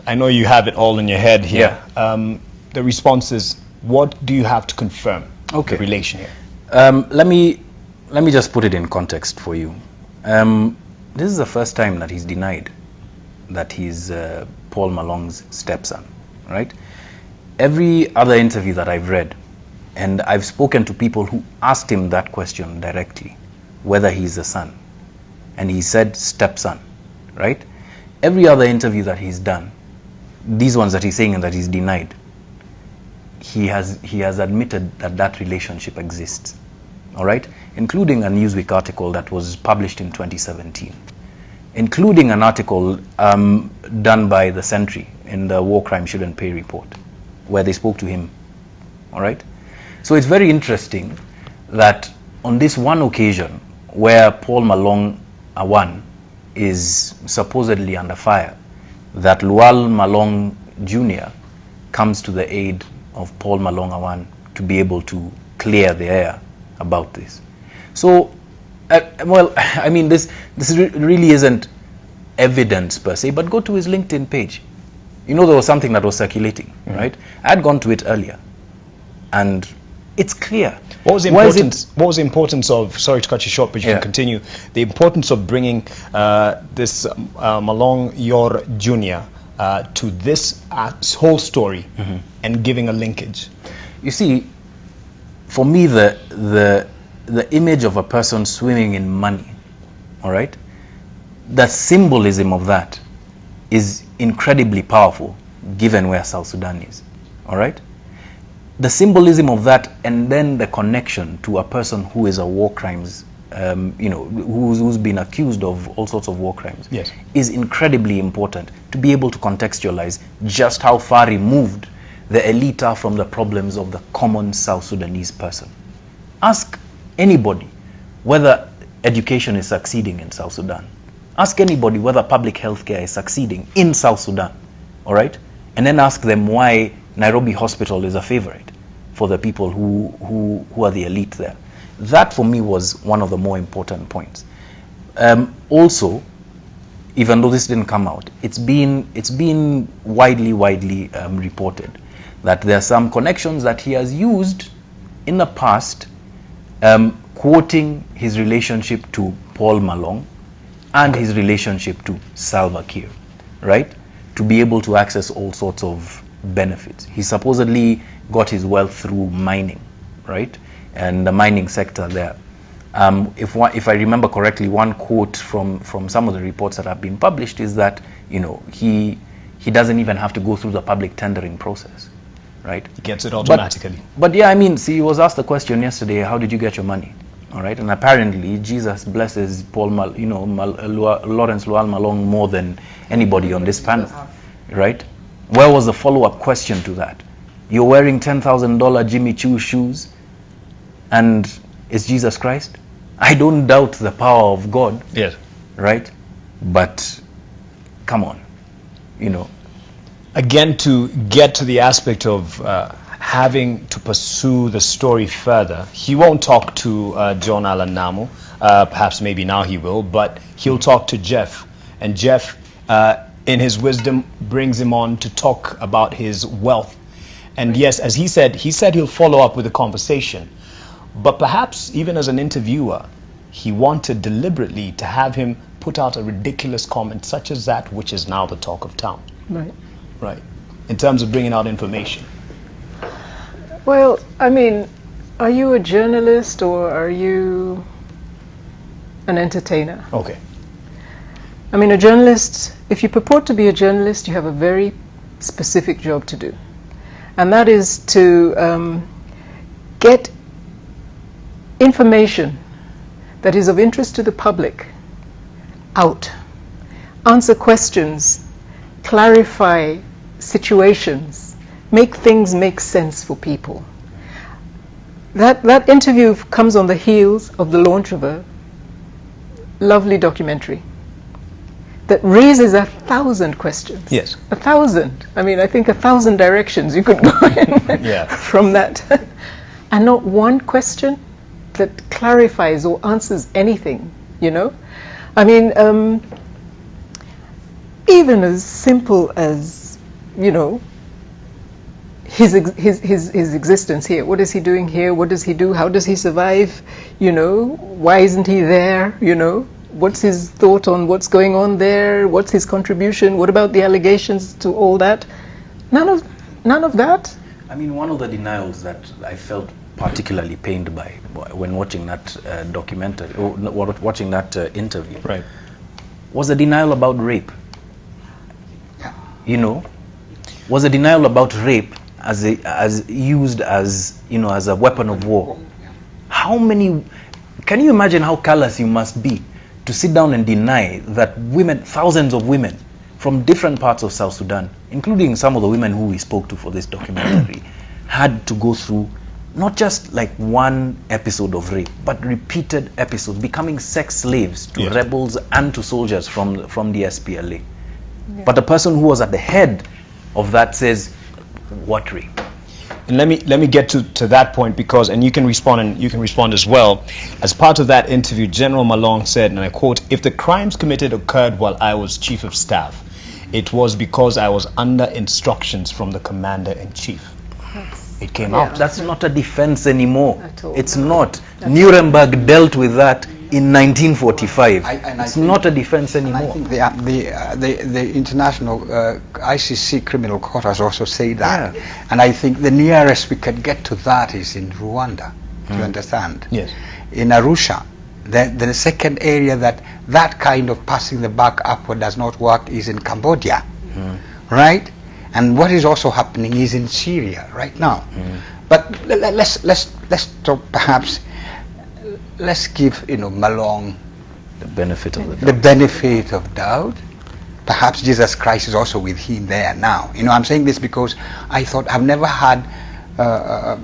Speaker 1: I know you have it all in your head here. Yeah. The response is, what do you have to confirm the relation here?
Speaker 15: Let me let me just put it in context for you. This is the first time that he's denied that he's Paul Malong's stepson, right? Every other interview that I've read, and I've spoken to people who asked him that question directly, whether he's a son, and he said stepson, right? Every other interview that he's done, these ones that he's saying and that he's denied, he has admitted that that relationship exists, all right? Including a Newsweek article that was published in 2017, including an article done by the Sentry in the War Crime Shouldn't Pay report, where they spoke to him, all right? So it's very interesting that on this one occasion where Paul Malong Awan is supposedly under fire, that Lual Malong Jr. comes to the aid of Paul Malong Awan to be able to clear the air about this. So, well, I mean, this really isn't evidence per se, but go to his LinkedIn page. You know, there was something that was circulating, right? I had gone to it earlier, and it's clear.
Speaker 1: What was the importance of, sorry to cut you short, but you can continue, the importance of bringing this Malong Yor Jr. To this whole story and giving a linkage?
Speaker 15: You see, for me, the image of a person swimming in money, all right, the symbolism of that is incredibly powerful given where South Sudan is, all right? The symbolism of that, and then the connection to a person who is a war crimes, you know, who's been accused of all sorts of war crimes,
Speaker 1: yes,
Speaker 15: is incredibly important to be able to contextualize just how far removed the elite are from the problems of the common South Sudanese person. Ask anybody whether education is succeeding in South Sudan. Ask anybody whether public health care is succeeding in South Sudan, all right? And then ask them why Nairobi Hospital is a favorite for the people who are the elite there. That for me was one of the more important points. Also, even though this didn't come out, it's been widely reported that there are some connections that he has used in the past, quoting his relationship to Paul Malong and his relationship to Salva Kiir, right? To be able to access all sorts of benefits. He supposedly got his wealth through mining, right? And the mining sector there. If I remember correctly, one quote from some of the reports that have been published is that, you know, he doesn't even have to go through the public tendering process, right?
Speaker 1: He gets it automatically.
Speaker 15: But yeah, I mean, see, he was asked the question yesterday, how did you get your money? All right, and apparently Jesus blesses Lawrence Lual Malong more than anybody on this panel, right? Where was the follow-up question to that? You're wearing $10,000 Jimmy Choo shoes, and it's Jesus Christ? I don't doubt the power of God,
Speaker 1: yes,
Speaker 15: right? But come on, you know.
Speaker 1: Again, to get to the aspect of having to pursue the story further, he won't talk to John-Allan Namu. Perhaps maybe now he will, but he'll talk to Jeff. And Jeff, in his wisdom, brings him on to talk about his wealth. And yes, as he said he'll follow up with a conversation. But perhaps even as an interviewer, he wanted deliberately to have him put out a ridiculous comment such as that, which is now the talk of town.
Speaker 14: Right.
Speaker 1: Right. In terms of bringing out information.
Speaker 14: Well, I mean, are you a journalist or are you an entertainer?
Speaker 1: Okay.
Speaker 14: I mean, a journalist, if you purport to be a journalist, you have a very specific job to do. And that is to get information that is of interest to the public out, answer questions, clarify situations, make things make sense for people. That interview comes on the heels of the launch of a lovely documentary that raises 1,000 questions.
Speaker 1: Yes.
Speaker 14: 1,000. I mean, I think 1,000 directions you could go in from that. And not one question that clarifies or answers anything, you know? I mean, even as simple as, you know, his existence here. What is he doing here? What does he do? How does he survive? You know, why isn't he there? You know, what's his thought on what's going on there? What's his contribution? What about the allegations to all that? None of that.
Speaker 15: I mean, one of the denials that I felt particularly pained by when watching that documentary, or watching that interview,
Speaker 1: right,
Speaker 15: was a denial about rape. You know, was a denial about rape as used as, you know, as a weapon of war. How many? Can you imagine how callous you must be to sit down and deny that women, thousands of women from different parts of South Sudan, including some of the women who we spoke to for this documentary, had to go through not just like one episode of rape, but repeated episodes, becoming sex slaves to rebels and to soldiers from the SPLA. Yeah. But the person who was at the head of that says, what rape?
Speaker 1: And let me get to that point, because, and you can respond as well. As part of that interview, General Malong said, and I quote, "If the crimes committed occurred while I was Chief of Staff, it was because I was under instructions from the Commander-in-Chief." It came out.
Speaker 15: That's not a defense anymore. It's not. Nuremberg dealt with that in 1945. It's not a defense anymore.
Speaker 13: I think the international ICC criminal court has also said that. Yeah. And I think the nearest we could get to that is in Rwanda. Do you understand?
Speaker 1: Yes.
Speaker 13: In Arusha, the second area that kind of passing the buck upward does not work is in Cambodia. Right? And what is also happening is in Syria right now. But let's talk, perhaps. Let's give, you know, Malong
Speaker 15: the benefit of the doubt.
Speaker 13: The benefit of doubt. Perhaps Jesus Christ is also with him there now. You know, I'm saying this because I thought I've never had a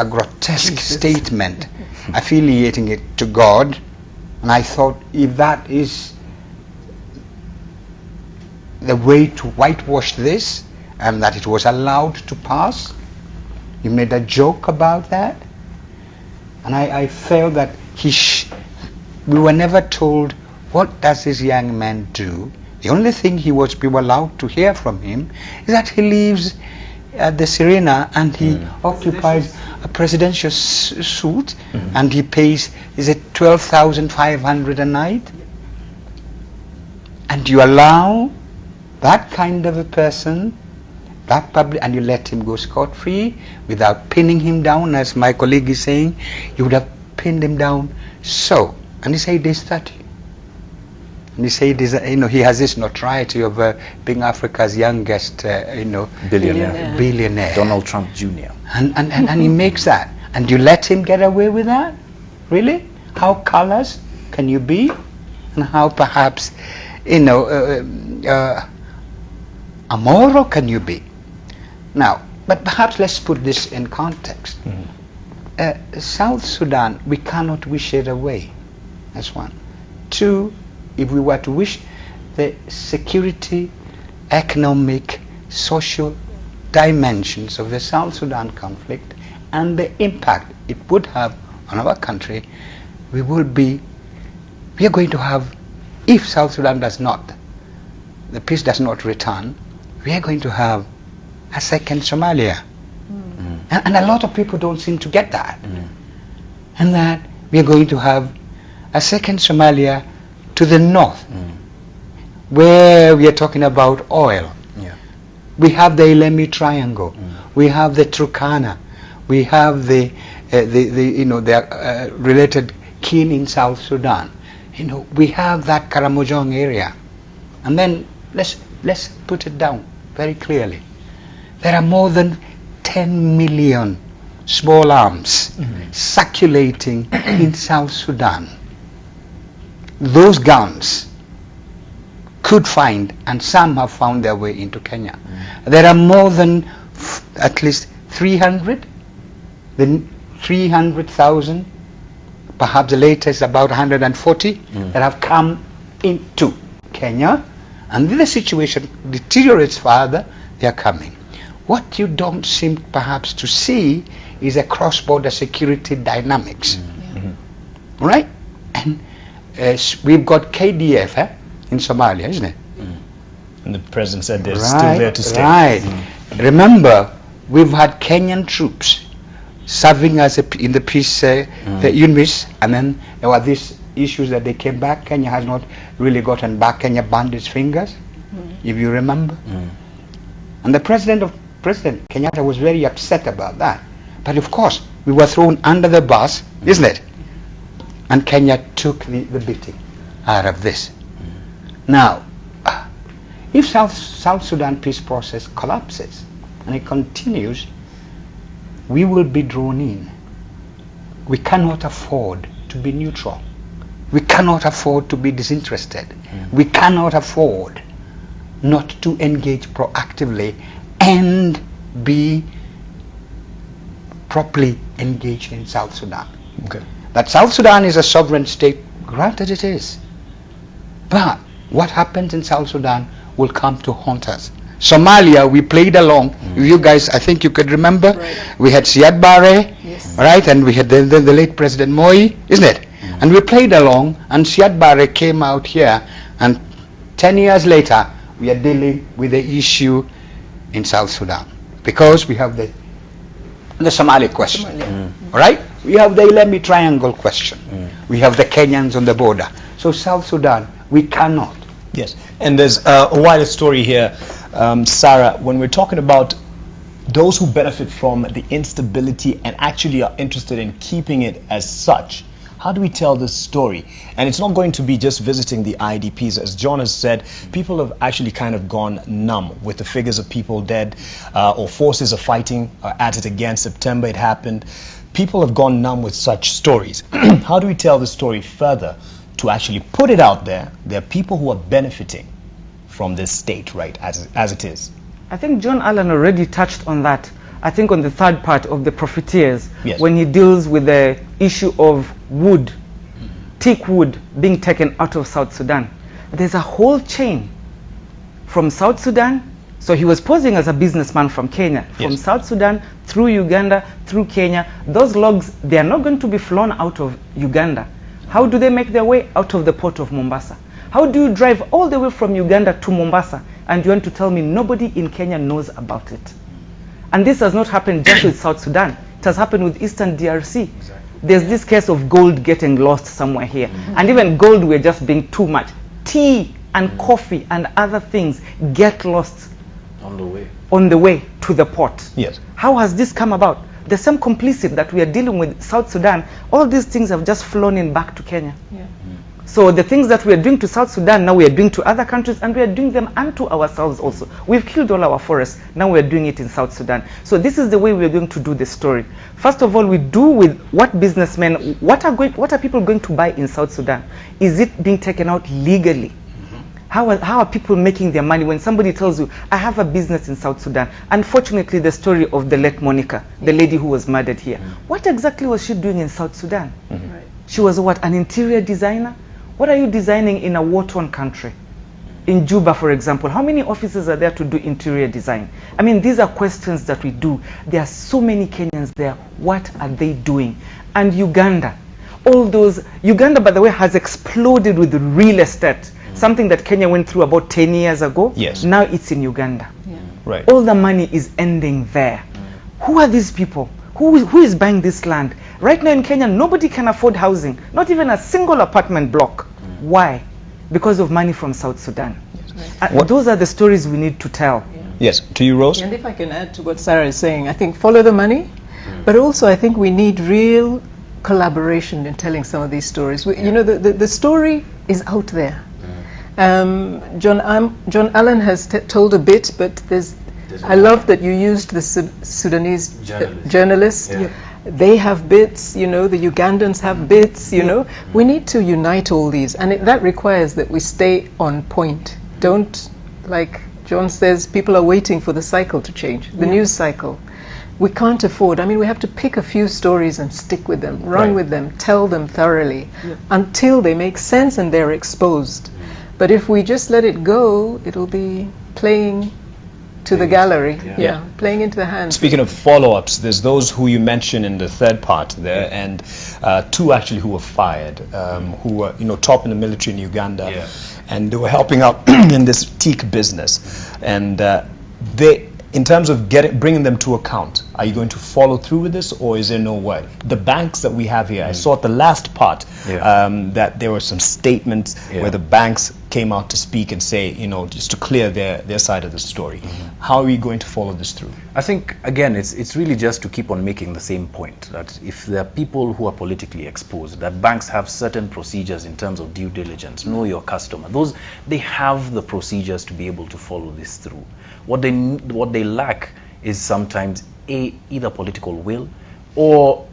Speaker 13: grotesque statement affiliating it to God, and I thought if that is the way to whitewash this, and that it was allowed to pass, you made a joke about that, and I felt that we were never told what does this young man do. The only thing we were allowed to hear from him is that he lives at the Serena and he occupies a presidential suite and he pays, is it 12,500 a night? And you allow that kind of a person, that public, and you let him go scot-free without pinning him down, as my colleague is saying. You would have pinned him down. So, and he said he's 30. And he said, you know, he has this notoriety of being Africa's youngest, you know, billionaire.
Speaker 15: Donald Trump Jr.
Speaker 13: And he makes that. And you let him get away with that? Really? How callous can you be? And how perhaps, you know, amoral can you be? Now, but perhaps let's put this in context. South Sudan, we cannot wish it away. That's one. Two, if we were to wish the security, economic, social dimensions of the South Sudan conflict and the impact it would have on our country, we are going to have, if South Sudan the peace does not return, we are going to have a second Somalia. And a lot of people don't seem to get that. And that we are going to have a second Somalia to the north, where we are talking about oil. We have the Ilemi Triangle, we have the Turkana, we have the you know, the related kin in South Sudan. You know, we have that Karamojong area. And then let's put it down very clearly. There are more than 10 million small arms circulating in South Sudan. Those guns could find, and some have found their way into Kenya. There are more than at least 300,000, perhaps the latest about 140, that have come into Kenya. And if the situation deteriorates further, they are coming. What you don't seem perhaps to see is a cross-border security dynamics. Right? And we've got KDF in Somalia, isn't it?
Speaker 1: And the president said they're still there to stay.
Speaker 13: Right. Remember, we've had Kenyan troops serving as in the peace units, and then there were these issues that they came back. Kenya has not really gotten back. Kenya burned its fingers, if you remember. And the President Kenyatta was very upset about that. But of course, we were thrown under the bus, isn't it? And Kenya took the beating out of this. Now, if South Sudan peace process collapses and it continues, we will be drawn in. We cannot afford to be neutral. We cannot afford to be disinterested. We cannot afford not to engage proactively and be properly engaged in South Sudan.
Speaker 1: Okay.
Speaker 13: That South Sudan is a sovereign state, granted it is. But what happens in South Sudan will come to haunt us. Somalia, we played along. You guys, I think you could remember, we had Siad Barre, right? And we had the late President Moi, isn't it? And we played along, and Siad Barre came out here, and 10 years later, we are dealing with the issue in South Sudan. Because we have the Somali question, all right? We have the Ilemi Triangle question. We have the Kenyans on the border. So South Sudan, we cannot.
Speaker 1: Yes, and there's a wider story here, Sarah, when we're talking about those who benefit from the instability and actually are interested in keeping it as such. How do we tell this story? And it's not going to be just visiting the IDPs. As John has said, people have actually kind of gone numb with the figures of people dead, or forces are fighting at it again. September it happened. People have gone numb with such stories. How do we tell the story further to actually put it out there? There are people who are benefiting from this state, right, as it is.
Speaker 12: I think John-Allan already touched on that. I think on the third part of the profiteers,
Speaker 1: yes,
Speaker 12: when he deals with the issue of wood, teak wood being taken out of South Sudan. There's a whole chain from South Sudan. So he was posing as a businessman from Kenya, from
Speaker 1: yes,
Speaker 12: South Sudan, through Uganda, through Kenya. Those logs, they are not going to be flown out of Uganda. How do they make their way out of the port of Mombasa? How do you drive all the way from Uganda to Mombasa? And you want to tell me nobody in Kenya knows about it? And this has not happened just with South Sudan. It has happened with Eastern DRC. Exactly. There's this case of gold getting lost somewhere here. And even gold, we're just being too much. Tea and coffee and other things get lost on the way to the port.
Speaker 1: Yes.
Speaker 12: How has this come about? The same complicit that we are dealing with South Sudan, all these things have just flown in back to Kenya.
Speaker 14: Yeah.
Speaker 12: So the things that we are doing to South Sudan, now we are doing to other countries, and we are doing them unto ourselves also. We've killed all our forests, now we are doing it in South Sudan. So this is the way we are going to do the story. First of all, we do with what businessmen, what are people going to buy in South Sudan? Is it being taken out legally? How are people making their money when somebody tells you, I have a business in South Sudan? Unfortunately, the story of the late Monica, the lady who was murdered here, what exactly was she doing in South Sudan?
Speaker 14: Right.
Speaker 12: She was what, an interior designer? What are you designing in a war-torn country? In Juba, for example, how many offices are there to do interior design? I mean, these are questions that we do. There are so many Kenyans there. What are they doing? And Uganda, all those, Uganda, by the way, has exploded with real estate. Something that Kenya went through about 10 years ago.
Speaker 1: Yes.
Speaker 12: Now it's in Uganda.
Speaker 14: Yeah.
Speaker 1: Right.
Speaker 12: All the money is ending there. Who are these people? Who is buying this land? Right now in Kenya, nobody can afford housing. Not even a single apartment block. Why? Because of money from South Sudan.
Speaker 14: Right.
Speaker 12: Those are the stories we need to tell.
Speaker 14: Yeah.
Speaker 1: Yes. To you, Rose?
Speaker 14: And if I can add to what Sarah is saying, I think follow the money, but also I think we need real collaboration in telling some of these stories. You know, the story is out there. John-Allan has told a bit, but I love that you used the Sudanese journalist.
Speaker 15: Yeah.
Speaker 14: They have bits, you know, the Ugandans have bits, you know. We need to unite all these, and that requires that we stay on point. Don't, like John says, people are waiting for the cycle to change, the news cycle. We can't afford, I mean, we have to pick a few stories and stick with them, run with them, tell them thoroughly, until they make sense and they're exposed. But if we just let it go, it'll be playing to the gallery, playing into the hands.
Speaker 1: Speaking of follow-ups, there's those who you mentioned in the third part there, and two actually who were fired, who were, you know, top in the military in Uganda, and they were helping out in this teak business, and In terms of bringing them to account, are you going to follow through with this, or is there no way? The banks that we have here, I saw at the last part that there were some statements where the banks came out to speak and say, you know, just to clear their side of the story. How are we going to follow this through?
Speaker 15: I think, again, it's really just to keep on making the same point, that if there are people who are politically exposed, that banks have certain procedures in terms of due diligence, know your customer. They have the procedures to be able to follow this through. What they lack is sometimes either political will or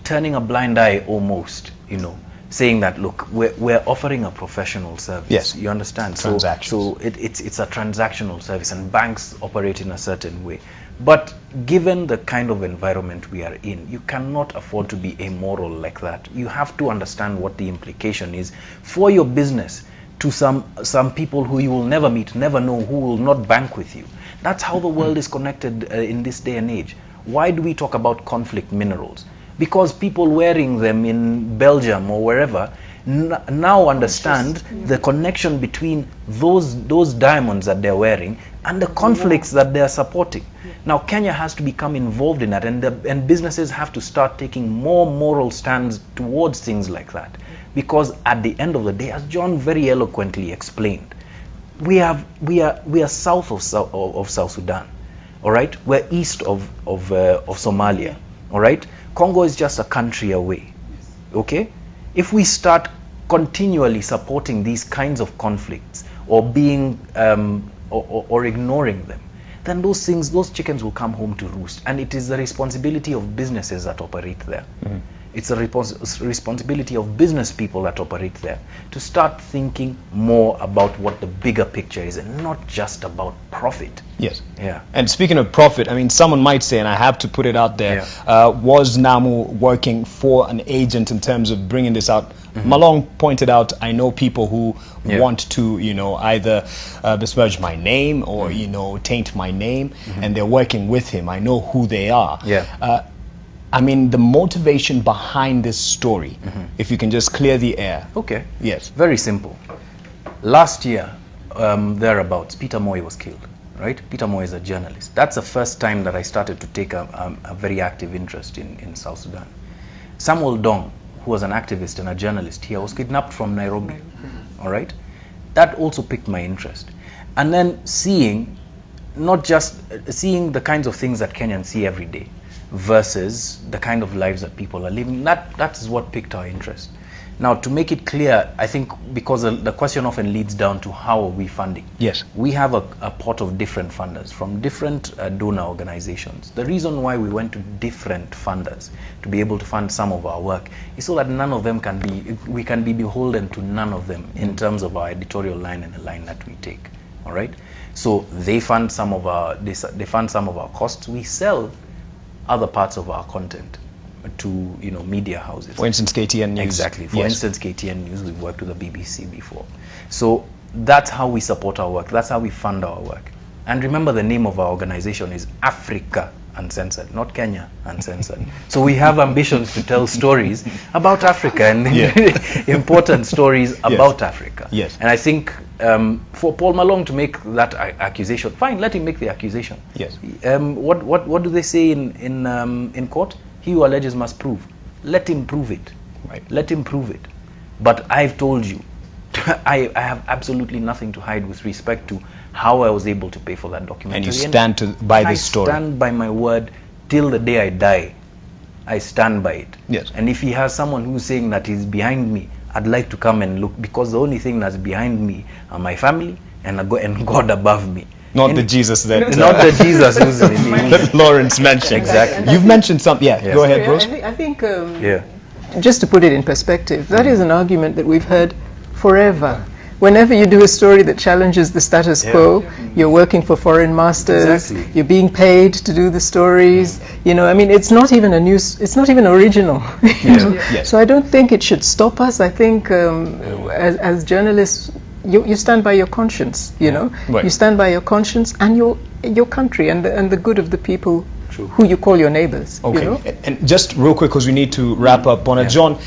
Speaker 15: turning a blind eye almost, you know, saying that, look, we're offering a professional service.
Speaker 1: Yes.
Speaker 15: You understand? So it's a transactional service, and banks operate in a certain way. But given the kind of environment we are in, you cannot afford to be amoral like that. You have to understand what the implication is for your business to some people who you will never meet, never know, who will not bank with you. That's how the world is connected in this day and age. Why do we talk about conflict minerals? Because people wearing them in Belgium or wherever now understand the connection between those diamonds that they're wearing and the conflicts that they're supporting. Now Kenya has to become involved in that, and businesses have to start taking more moral stands towards things like that. Because at the end of the day, as John very eloquently explained, we are south of South Sudan, all right? We're east of Somalia, all right? Congo is just a country away, okay? If we start continually supporting these kinds of conflicts or being or ignoring them, then those chickens will come home to roost, and it is the responsibility of businesses that operate there. It's a responsibility of business people that operate there to start thinking more about what the bigger picture is and not just about profit.
Speaker 1: Yes.
Speaker 15: Yeah.
Speaker 1: And speaking of profit, I mean, someone might say, and I have to put it out there, was Namu working for an agent in terms of bringing this out? Malong pointed out, I know people who want to, you know, either besmirch my name or, you know, taint my name, and they're working with him. I know who they are. I mean, the motivation behind this story, if you can just clear the air.
Speaker 15: Okay.
Speaker 1: Yes.
Speaker 15: Very simple. Last year, thereabouts, Peter Moy was killed, right? Peter Moy is a journalist. That's the first time that I started to take a very active interest in South Sudan. Samuel Dong, who was an activist and a journalist here, was kidnapped from Nairobi, all right? That also piqued my interest. And then seeing the kinds of things that Kenyans see every day, versus the kind of lives that people are living, that is what piqued our interest. Now, to make it clear, I think because the question often leads down to how are we funding.
Speaker 1: Yes.
Speaker 15: We have a pot of different funders from different donor organizations. The reason why we went to different funders to be able to fund some of our work is so that we can be beholden to none of them in terms of our editorial line and the line that we take. All right. So they fund some of our costs. We sell other parts of our content to, you know, media houses.
Speaker 1: For instance, KTN News.
Speaker 15: Exactly. For instance, KTN News, we've worked with the BBC before. So that's how we support our work. That's how we fund our work. And remember, the name of our organization is Africa Uncensored, not Kenya Uncensored. So we have ambitions to tell stories about Africa and important stories about Africa.
Speaker 1: Yes.
Speaker 15: And I think for Paul Malong to make that accusation, fine, let him make the accusation.
Speaker 1: Yes.
Speaker 15: What do they say in court? He who alleges must prove. Let him prove it.
Speaker 1: Right.
Speaker 15: Let him prove it. But I've told you, I have absolutely nothing to hide with respect to how I was able to pay for that documentary.
Speaker 1: And you stand by this story.
Speaker 15: I stand by my word till the day I die. I stand by it.
Speaker 1: Yes.
Speaker 15: And if he has someone who's saying that he's behind me, I'd like to come and look, because the only thing that's behind me are my family and God above me.
Speaker 1: Not the Jesus that...
Speaker 15: not the Jesus who's
Speaker 1: that Lawrence mentioned.
Speaker 15: Exactly.
Speaker 1: You've mentioned something. Go ahead, Rose.
Speaker 14: I think just to put it in perspective, that is an argument that we've heard forever. Whenever you do a story that challenges the status quo, you're working for foreign masters, you're being paid to do the stories, you know, I mean, it's not even it's not even original. You know? So I don't think it should stop us. I think as journalists, you stand by your conscience, you know, you stand by your conscience and your country and the good of the people who you call your neighbors.
Speaker 1: Okay,
Speaker 14: you know?
Speaker 1: And just real quick, because we need to wrap up on it. John,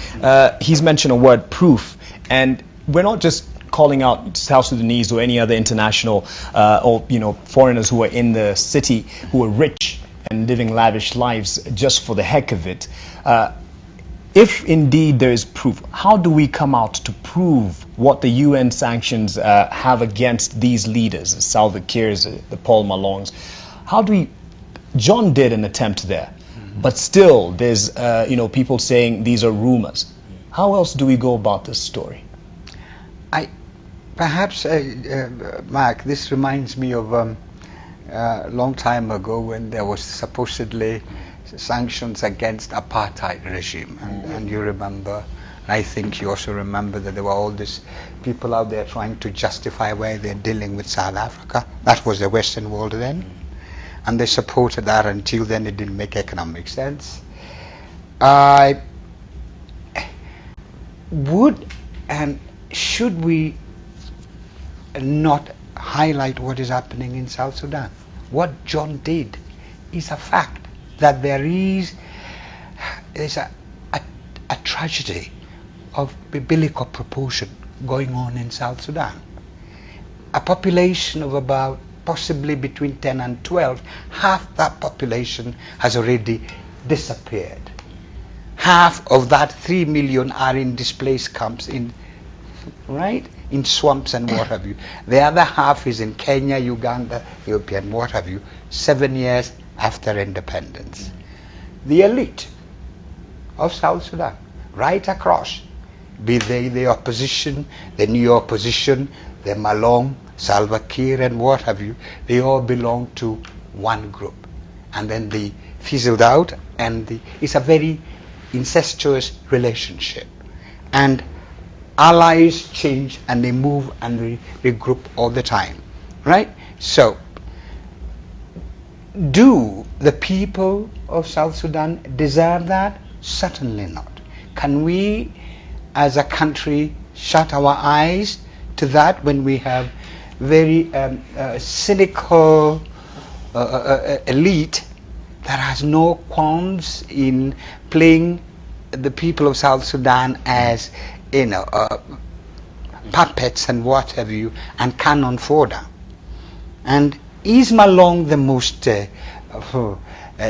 Speaker 1: he's mentioned a word, proof, and we're not just calling out South Sudanese or any other international or foreigners who are in the city who are rich and living lavish lives just for the heck of it. If indeed there is proof, how do we come out to prove what the UN sanctions have against these leaders, the Salva Kiir's, the Paul Malongs? How do we? John did an attempt there, but still there's people saying these are rumors. How else do we go about this story?
Speaker 13: Perhaps, Mark, this reminds me of a long time ago when there was supposedly sanctions against apartheid regime, and you remember, I think you also remember that there were all these people out there trying to justify why they're dealing with South Africa. That was the Western world then, and they supported that until then. It didn't make economic sense. Would and should we not highlight what is happening in South Sudan? What John did is a fact that there is a tragedy of biblical proportion going on in South Sudan. A population of about possibly between 10 and 12, half that population has already disappeared. Half of that 3 million are in displaced camps in swamps and what have you. The other half is in Kenya, Uganda, Ethiopia and what have you, 7 years after independence. The elite of South Sudan, right across, be they the opposition, the new opposition, the Malong, Salva Kiir and what have you, they all belong to one group. And then they fizzled out, and it's a very incestuous relationship. And allies change and they move and regroup all the time, right? So, do the people of South Sudan deserve that? Certainly not. Can we as a country shut our eyes to that when we have very cynical elite that has no qualms in playing the people of South Sudan as puppets and what have you, and cannon fodder? And is Malong the most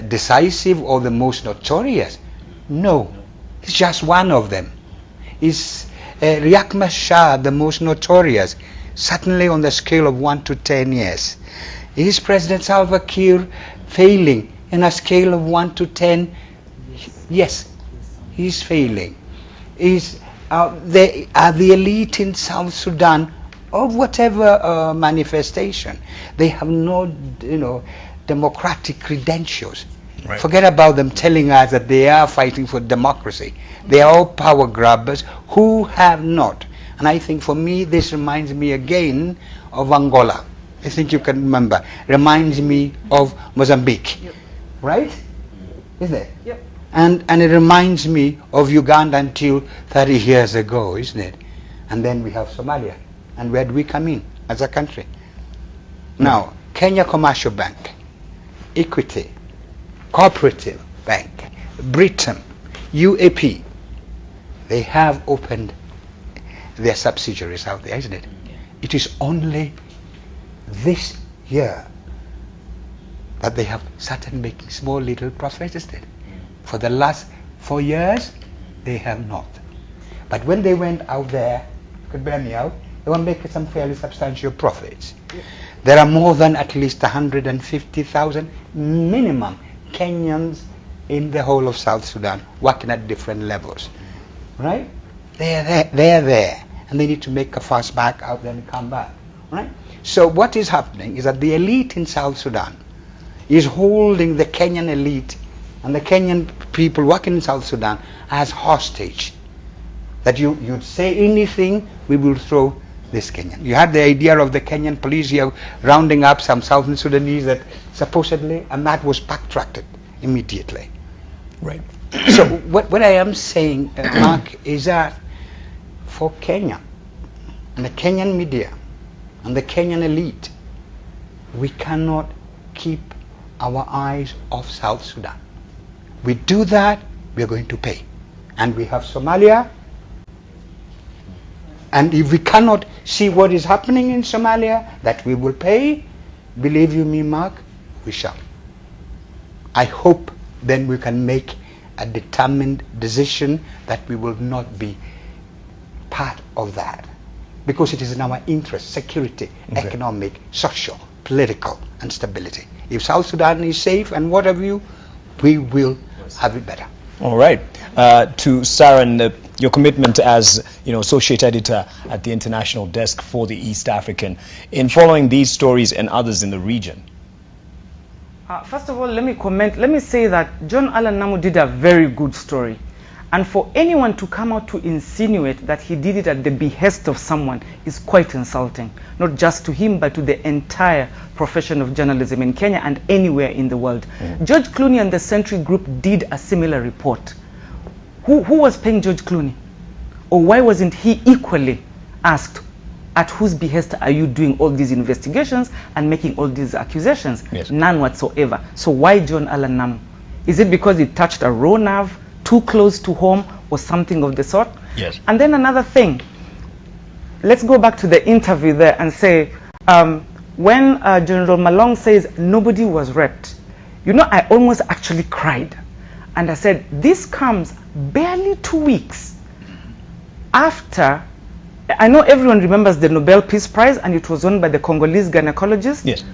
Speaker 13: decisive or the most notorious? No, it's just one of them. Is Riek Machar the most notorious? Certainly on the scale of 1 to 10 years. Is President Salva Kiir failing in a scale of 1 to 10? Yes, he's failing. Are the elite in South Sudan of whatever manifestation, they have no democratic credentials. Right. Forget about them telling us that they are fighting for democracy. They are all power grabbers who have not. And I think for me this reminds me again of Angola. I think you can remember. Reminds me of Mozambique. Yep. Right? Isn't it? Yep. And it reminds me of Uganda until 30 years ago, isn't it? And then we have Somalia. And where do we come in as a country? Now, Kenya Commercial Bank, Equity, Cooperative Bank, Britain, UAP, they have opened their subsidiaries out there, isn't it? It is only this year that they have started making small little profits, isn't it? For the last 4 years, they have not. But when they went out there, could bear me out, they were making some fairly substantial profits. There are more than at least 150,000 minimum Kenyans in the whole of South Sudan working at different levels, right? They're there, and they need to make a fuss back out there and come back, right? So what is happening is that the elite in South Sudan is holding the Kenyan elite and the Kenyan people working in South Sudan as hostage. That you'd say anything, we will throw this Kenyan. You had the idea of the Kenyan police here rounding up some Southern Sudanese that supposedly, and that was backtracked immediately.
Speaker 1: Right.
Speaker 13: So what I am saying, Mark, is that for Kenya and the Kenyan media and the Kenyan elite, we cannot keep our eyes off South Sudan. We do that, we are going to pay. And we have Somalia, And if we cannot see what is happening in Somalia, that we will pay, believe you me, Mark, we shall. I hope then we can make a determined decision that we will not be part of that. Because it is in our interest, security, economic, social, political, and stability. If South Sudan is safe and what have you, we will have it better.
Speaker 1: All right. To Saran, your commitment as associate editor at the international desk for the East African, in following these stories and others in the region.
Speaker 12: First of all, let me comment. Let me say that John-Allan Namu did a very good story. And for anyone to come out to insinuate that he did it at the behest of someone is quite insulting. Not just to him, but to the entire profession of journalism in Kenya and anywhere in the world. George Clooney and the Century Group did a similar report. Who was paying George Clooney? Or why wasn't he equally asked, at whose behest are you doing all these investigations and making all these accusations?
Speaker 1: Yes.
Speaker 12: None whatsoever. So why John-Allan Namu? Is it because it touched a raw nerve, too close to home, or something of the sort?
Speaker 1: Yes.
Speaker 12: And then another thing, let's go back to the interview there and say, when General Malong says nobody was raped, I almost actually cried. And I said, this comes barely 2 weeks after, I know everyone remembers the Nobel Peace Prize, and it was won by the Congolese gynecologist.
Speaker 1: Yes.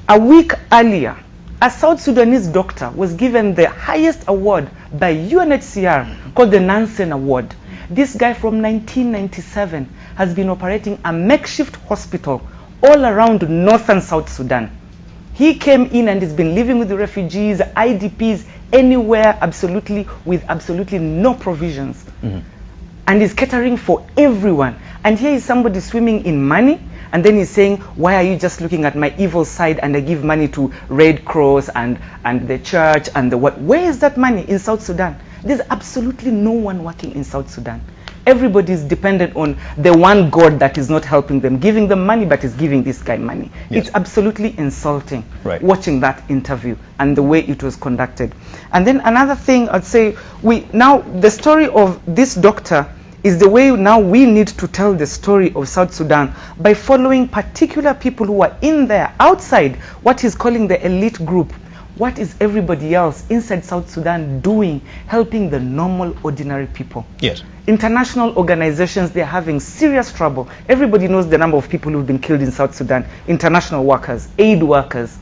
Speaker 12: A week earlier, a South Sudanese doctor was given the highest award by UNHCR called the Nansen Award. This guy from 1997 has been operating a makeshift hospital all around northern South Sudan. He came in and has been living with the refugees, IDPs, anywhere absolutely with absolutely no provisions. And is catering for everyone. And here is somebody swimming in money, and then he's saying, why are you just looking at my evil side and I give money to Red Cross and the church and the what? Where is that money in South Sudan? There's absolutely no one working in South Sudan. Everybody is dependent on the one God that is not helping them, giving them money, but is giving this guy money.
Speaker 1: Yes.
Speaker 12: It's absolutely insulting,
Speaker 1: right,
Speaker 12: watching that interview and the way it was conducted. And then another thing I'd say, now the story of this doctor is the way now we need to tell the story of South Sudan by following particular people who are in there, outside what he's calling the elite group. What is everybody else inside South Sudan doing, helping the normal, ordinary people?
Speaker 1: Yes.
Speaker 12: International organizations, they're having serious trouble. Everybody knows the number of people who've been killed in South Sudan. International workers, aid workers.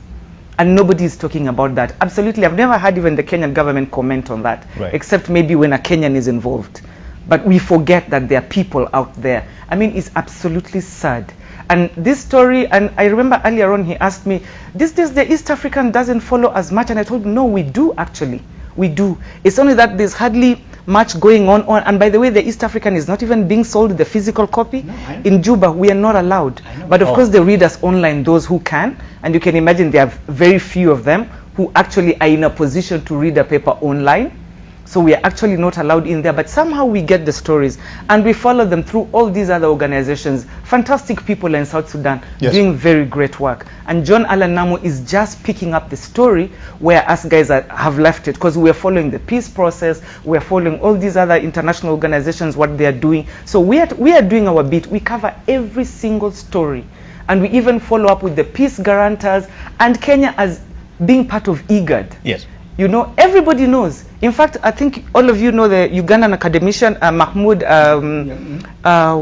Speaker 12: And nobody is talking about that. Absolutely, I've never heard even the Kenyan government comment on that,
Speaker 1: right,
Speaker 12: except maybe when a Kenyan is involved. But we forget that there are people out there. I mean, it's absolutely sad. And this story, and I remember earlier on he asked me, these days the East African doesn't follow as much, and I told him, no, we do actually. We do. It's only that there's hardly much going on. And by the way, the East African is not even being sold the physical copy. No, in Juba, we are not allowed. But of course, they read us online, those who can. And you can imagine there are very few of them who actually are in a position to read a paper online. So we are actually not allowed in there, but somehow we get the stories and we follow them through all these other organizations. Fantastic people in South Sudan,
Speaker 1: yes,
Speaker 12: doing very great work. And John-Allan Namu is just picking up the story where us guys have left it, because we are following the peace process, we are following all these other international organizations, what they are doing. So we are doing our bit. We cover every single story, and we even follow up with the peace guarantors and Kenya as being part of IGAD.
Speaker 1: Yes.
Speaker 12: Everybody knows. In fact, I think all of you know the Ugandan academician Mahmoud,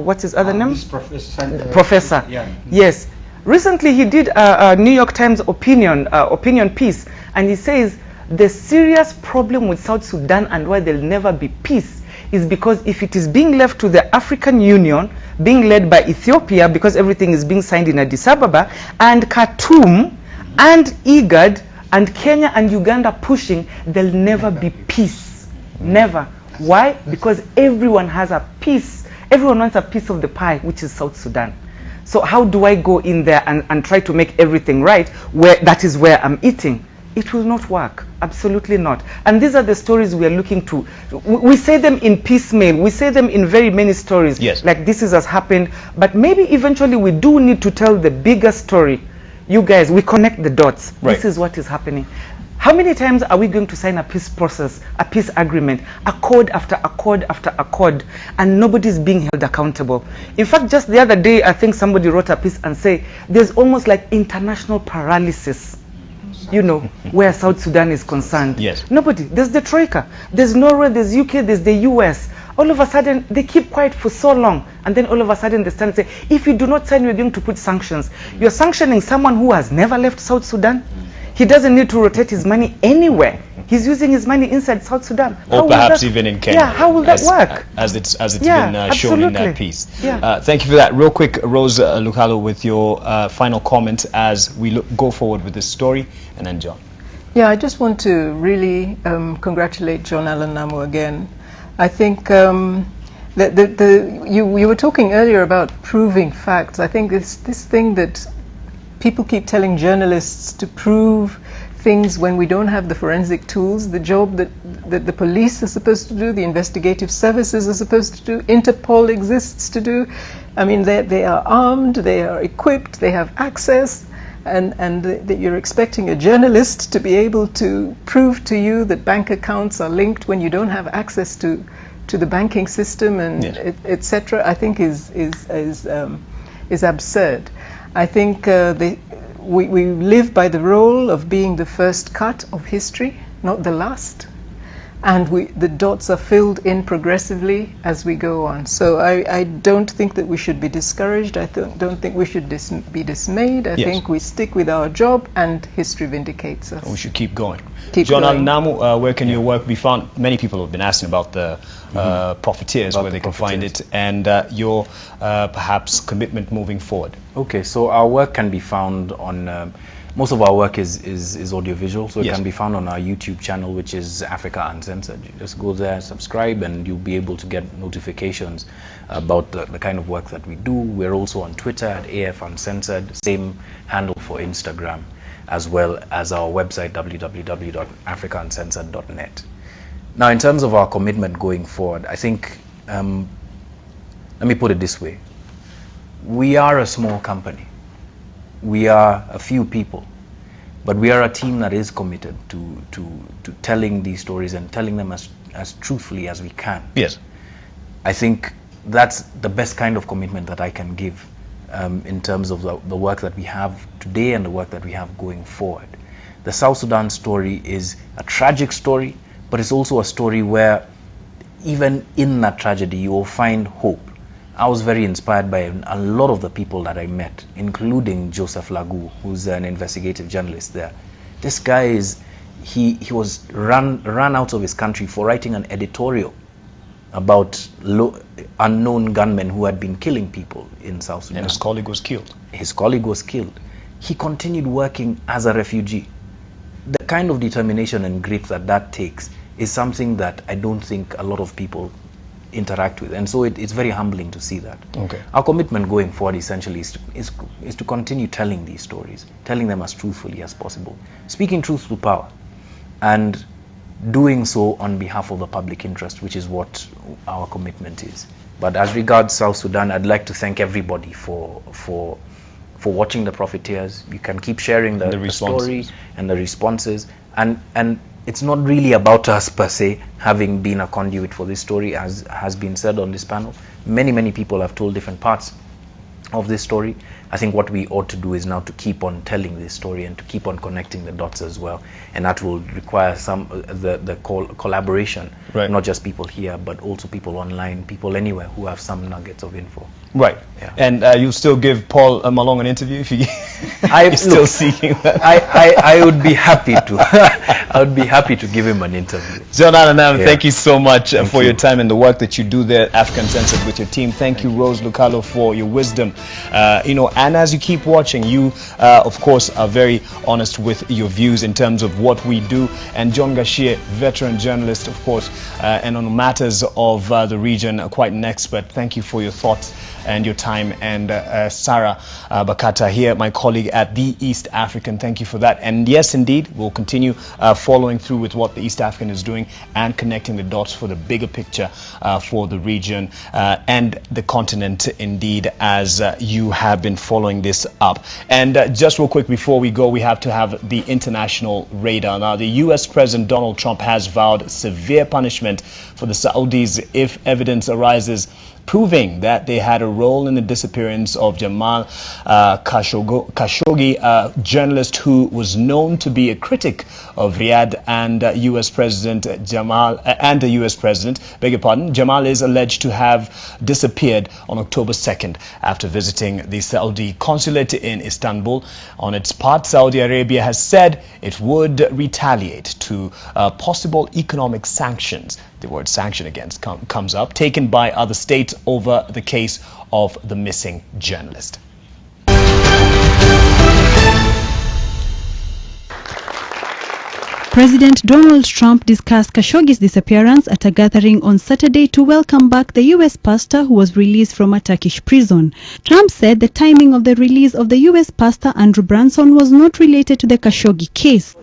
Speaker 12: what's his other name? Professor.
Speaker 13: Yeah.
Speaker 12: Yes. Recently he did a New York Times opinion piece, and he says the serious problem with South Sudan and why there'll never be peace is because if it is being left to the African Union, being led by Ethiopia, because everything is being signed in Addis Ababa, and Khartoum, and IGAD, and Kenya and Uganda pushing, there'll never be peace. Never. Why? Because everyone has a piece. Everyone wants a piece of the pie, which is South Sudan. So how do I go in there and try to make everything right, where that is where I'm eating? It will not work. Absolutely not. And these are the stories we are looking to. We say them in piecemeal. We say them in very many stories.
Speaker 1: Yes.
Speaker 12: Like this has happened. But maybe eventually we do need to tell the bigger story. You guys, we connect the dots.
Speaker 1: Right.
Speaker 12: This is what is happening. How many times are we going to sign a peace process, a peace agreement, accord after accord after accord, and nobody's being held accountable? In fact, just the other day, I think somebody wrote a piece and say there's almost like international paralysis, you know, where South Sudan is concerned.
Speaker 1: Yes.
Speaker 12: Nobody. There's the Troika. There's Norway, there's UK, there's the US. All of a sudden, they keep quiet for so long, and then all of a sudden they stand and say, if you do not sign, we're going to put sanctions. You're sanctioning someone who has never left South Sudan. He doesn't need to rotate his money anywhere. He's using his money inside South Sudan.
Speaker 1: Or perhaps even in Kenya.
Speaker 12: Yeah, how will that work?
Speaker 1: As it's been shown in that piece.
Speaker 12: Yeah.
Speaker 1: Thank you for that. Real quick, Rose Lukalo, with your final comment as we go forward with this story, and then John.
Speaker 14: Yeah, I just want to really congratulate John-Allan Namu again. I think you were talking earlier about proving facts. I think this thing that people keep telling journalists to prove things when we don't have the forensic tools, the job that the police are supposed to do, the investigative services are supposed to do, Interpol exists to do. I mean, they are armed, they are equipped, they have access, and that you're expecting a journalist to be able to prove to you that bank accounts are linked when you don't have access to the banking system and etc. I think is absurd. I think we live by the role of being the first cut of history, not the last, and the dots are filled in progressively as we go on. So I don't think that we should be discouraged. I don't think we should be dismayed. I think we stick with our job, and history vindicates us.
Speaker 1: We should keep going.
Speaker 14: John-Allan
Speaker 1: Namu, where can your work be found? Many people have been asking about the profiteers, where they can find it, and your perhaps commitment moving forward.
Speaker 15: Okay, so our work can be found on most of our work is audiovisual, so it can be found on our YouTube channel, which is Africa Uncensored. You just go there, subscribe, and you'll be able to get notifications about the kind of work that we do. We're also on Twitter at AF Uncensored, same handle for Instagram, as well as our website www.africauncensored.net. Now, in terms of our commitment going forward, I think, let me put it this way. We are a small company. We are a few people, but we are a team that is committed to telling these stories and telling them as truthfully as we can.
Speaker 1: Yes.
Speaker 15: I think that's the best kind of commitment that I can give in terms of the work that we have today and the work that we have going forward. The South Sudan story is a tragic story, but it's also a story where even in that tragedy you will find hope. I was very inspired by a lot of the people that I met, including Joseph Lagu, who's an investigative journalist there. This guy he was run out of his country for writing an editorial about unknown gunmen who had been killing people in South Sudan.
Speaker 1: And his colleague was killed.
Speaker 15: His colleague was killed. He continued working as a refugee. The kind of determination and grit that takes is something that I don't think a lot of people interact with, and so it's very humbling to see that.
Speaker 1: Okay.
Speaker 15: Our commitment going forward essentially is to continue telling these stories, telling them as truthfully as possible, speaking truth to power, and doing so on behalf of the public interest, which is what our commitment is. But as regards South Sudan, I'd like to thank everybody for watching the Profiteers. You can keep sharing the story and the responses, and it's not really about us per se having been a conduit for this story, as has been said on this panel. Many people have told different parts of this story. I think what we ought to do is now to keep on telling this story and to keep on connecting the dots as well, and that will require some collaboration, not just people here but also people online, people anywhere who have some nuggets of info.
Speaker 1: Right. Yeah. And you'll still give Paul Malong an interview if you
Speaker 15: I'm
Speaker 1: still seeking that.
Speaker 15: I would be happy to. I would be happy to give him an interview.
Speaker 1: John-Allan Namu, thank you so much for your time and the work that you do there at Africa Uncensored with your team. Thank you, Rose Lukalo, for your wisdom. And as you keep watching, you of course are very honest with your views in terms of what we do. And John Gashie, veteran journalist, of course, and on matters of the region, quite an expert. Thank you for your thoughts and your time. And Sarah Bakata here, my colleague at the East African, thank you for that. And yes, indeed, we'll continue following through with what the East African is doing and connecting the dots for the bigger picture for the region and the continent, indeed, as you have been following. following this up. And just real quick before we go, we have to have the international radar. Now, the U.S. President Donald Trump has vowed severe punishment for the Saudis if evidence arises proving that they had a role in the disappearance of Jamal Khashoggi, a journalist who was known to be a critic of Riyadh and U.S. President Jamal Jamal is alleged to have disappeared on October 2nd after visiting the Saudi consulate in Istanbul. On its part, Saudi Arabia has said it would retaliate to possible economic sanctions. The word sanction against comes up, taken by other states over the case of the missing journalist.
Speaker 3: President Donald Trump discussed Khashoggi's disappearance at a gathering on Saturday to welcome back the U.S. pastor who was released from a Turkish prison. Trump said the timing of the release of the U.S. pastor Andrew Branson was not related to the Khashoggi case.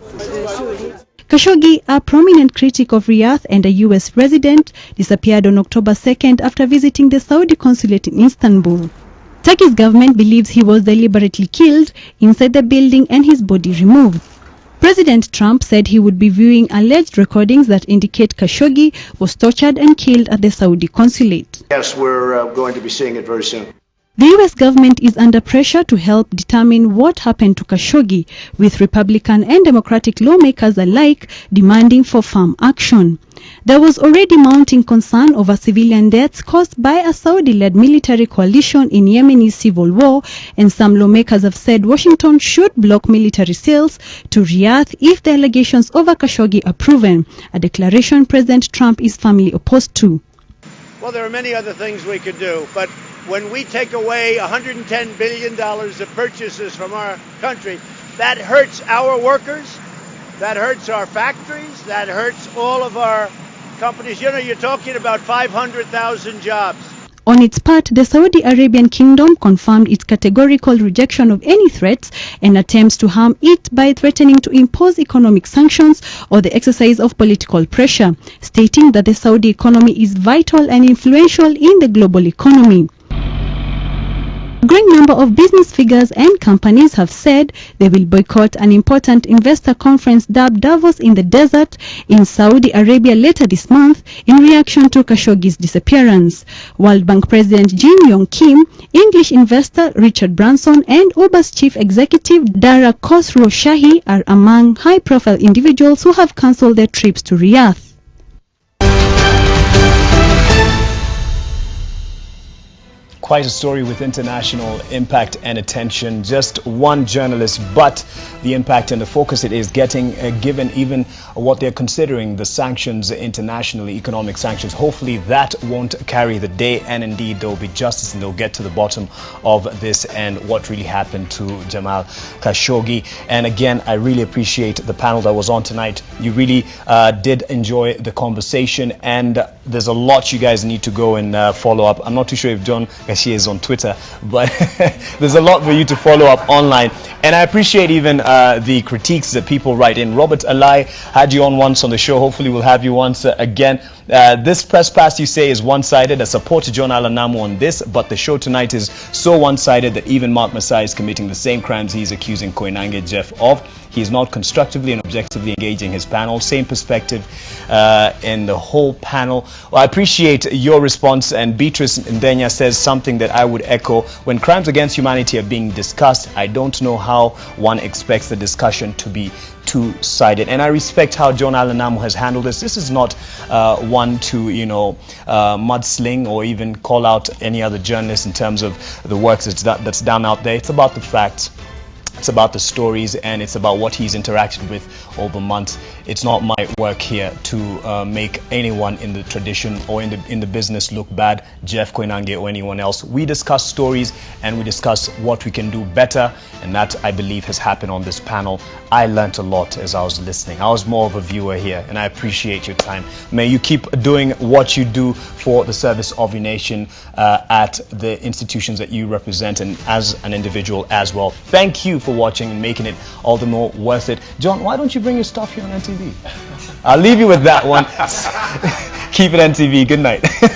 Speaker 3: Khashoggi, a prominent critic of Riyadh and a U.S. resident, disappeared on October 2nd after visiting the Saudi consulate in Istanbul. Turkey's government believes he was deliberately killed inside the building and his body removed. President Trump said he would be viewing alleged recordings that indicate Khashoggi was tortured and killed at the Saudi consulate.
Speaker 6: Yes, we're going to be seeing it very soon.
Speaker 3: The U.S. government is under pressure to help determine what happened to Khashoggi, with Republican and Democratic lawmakers alike demanding for firm action. There was already mounting concern over civilian deaths caused by a Saudi-led military coalition in Yemeni civil war, and some lawmakers have said Washington should block military sales to Riyadh if the allegations over Khashoggi are proven, a declaration President Trump is firmly opposed to.
Speaker 23: Well, there are many other things we could do, but when we take away $110 billion of purchases from our country, that hurts our workers, that hurts our factories, that hurts all of our companies. You know, you're talking about 500,000 jobs.
Speaker 3: On its part, the Saudi Arabian kingdom confirmed its categorical rejection of any threats and attempts to harm it by threatening to impose economic sanctions or the exercise of political pressure, stating that the Saudi economy is vital and influential in the global economy. A growing number of business figures and companies have said they will boycott an important investor conference dubbed Davos in the Desert in Saudi Arabia later this month in reaction to Khashoggi's disappearance. World Bank President Jim Yong Kim, English investor Richard Branson, and Uber's chief executive Dara Khosrowshahi are among high-profile individuals who have cancelled their trips to Riyadh.
Speaker 1: Quite a story with international impact and attention. Just one journalist, but the impact and the focus it is getting, given even what they're considering the sanctions internationally, economic sanctions. Hopefully that won't carry the day, and indeed there will be justice and they'll get to the bottom of this and what really happened to Jamal Khashoggi. And again, I really appreciate the panel that was on tonight. You really did enjoy the conversation, and there's a lot you guys need to go and follow up. I'm not too sure if John She is on Twitter, but there's a lot for you to follow up online. And I appreciate even the critiques that people write in. Robert Alai had you on once on the show. Hopefully we'll have you once again. This press pass, you say, is one-sided. I support John-Allan Namu on this, but the show tonight is so one-sided that even Mark Masai is committing the same crimes he's accusing Koinange Jeff of. He's not constructively and objectively engaging his panel. Same perspective in the whole panel. Well, I appreciate your response, and Beatrice Ndenya says something that I would echo. When crimes against humanity are being discussed, I don't know how one expects the discussion to be two-sided. And I respect how John-Allan Namu has handled this. This is not one to, mudsling or even call out any other journalist in terms of the work that's done out there. It's about the facts. It's about the stories, and it's about what he's interacted with over months. It's not my work here to make anyone in the tradition or in the business look bad, Jeff Koinange or anyone else. We discuss stories and we discuss what we can do better, and that, I believe, has happened on this panel. I learnt a lot as I was listening. I was more of a viewer here, and I appreciate your time. May you keep doing what you do for the service of your nation at the institutions that you represent, and as an individual as well. Thank you for watching and making it all the more worth it. John, why don't you bring your stuff here on NTV? I'll leave you with that one. Keep it NTV. Good night.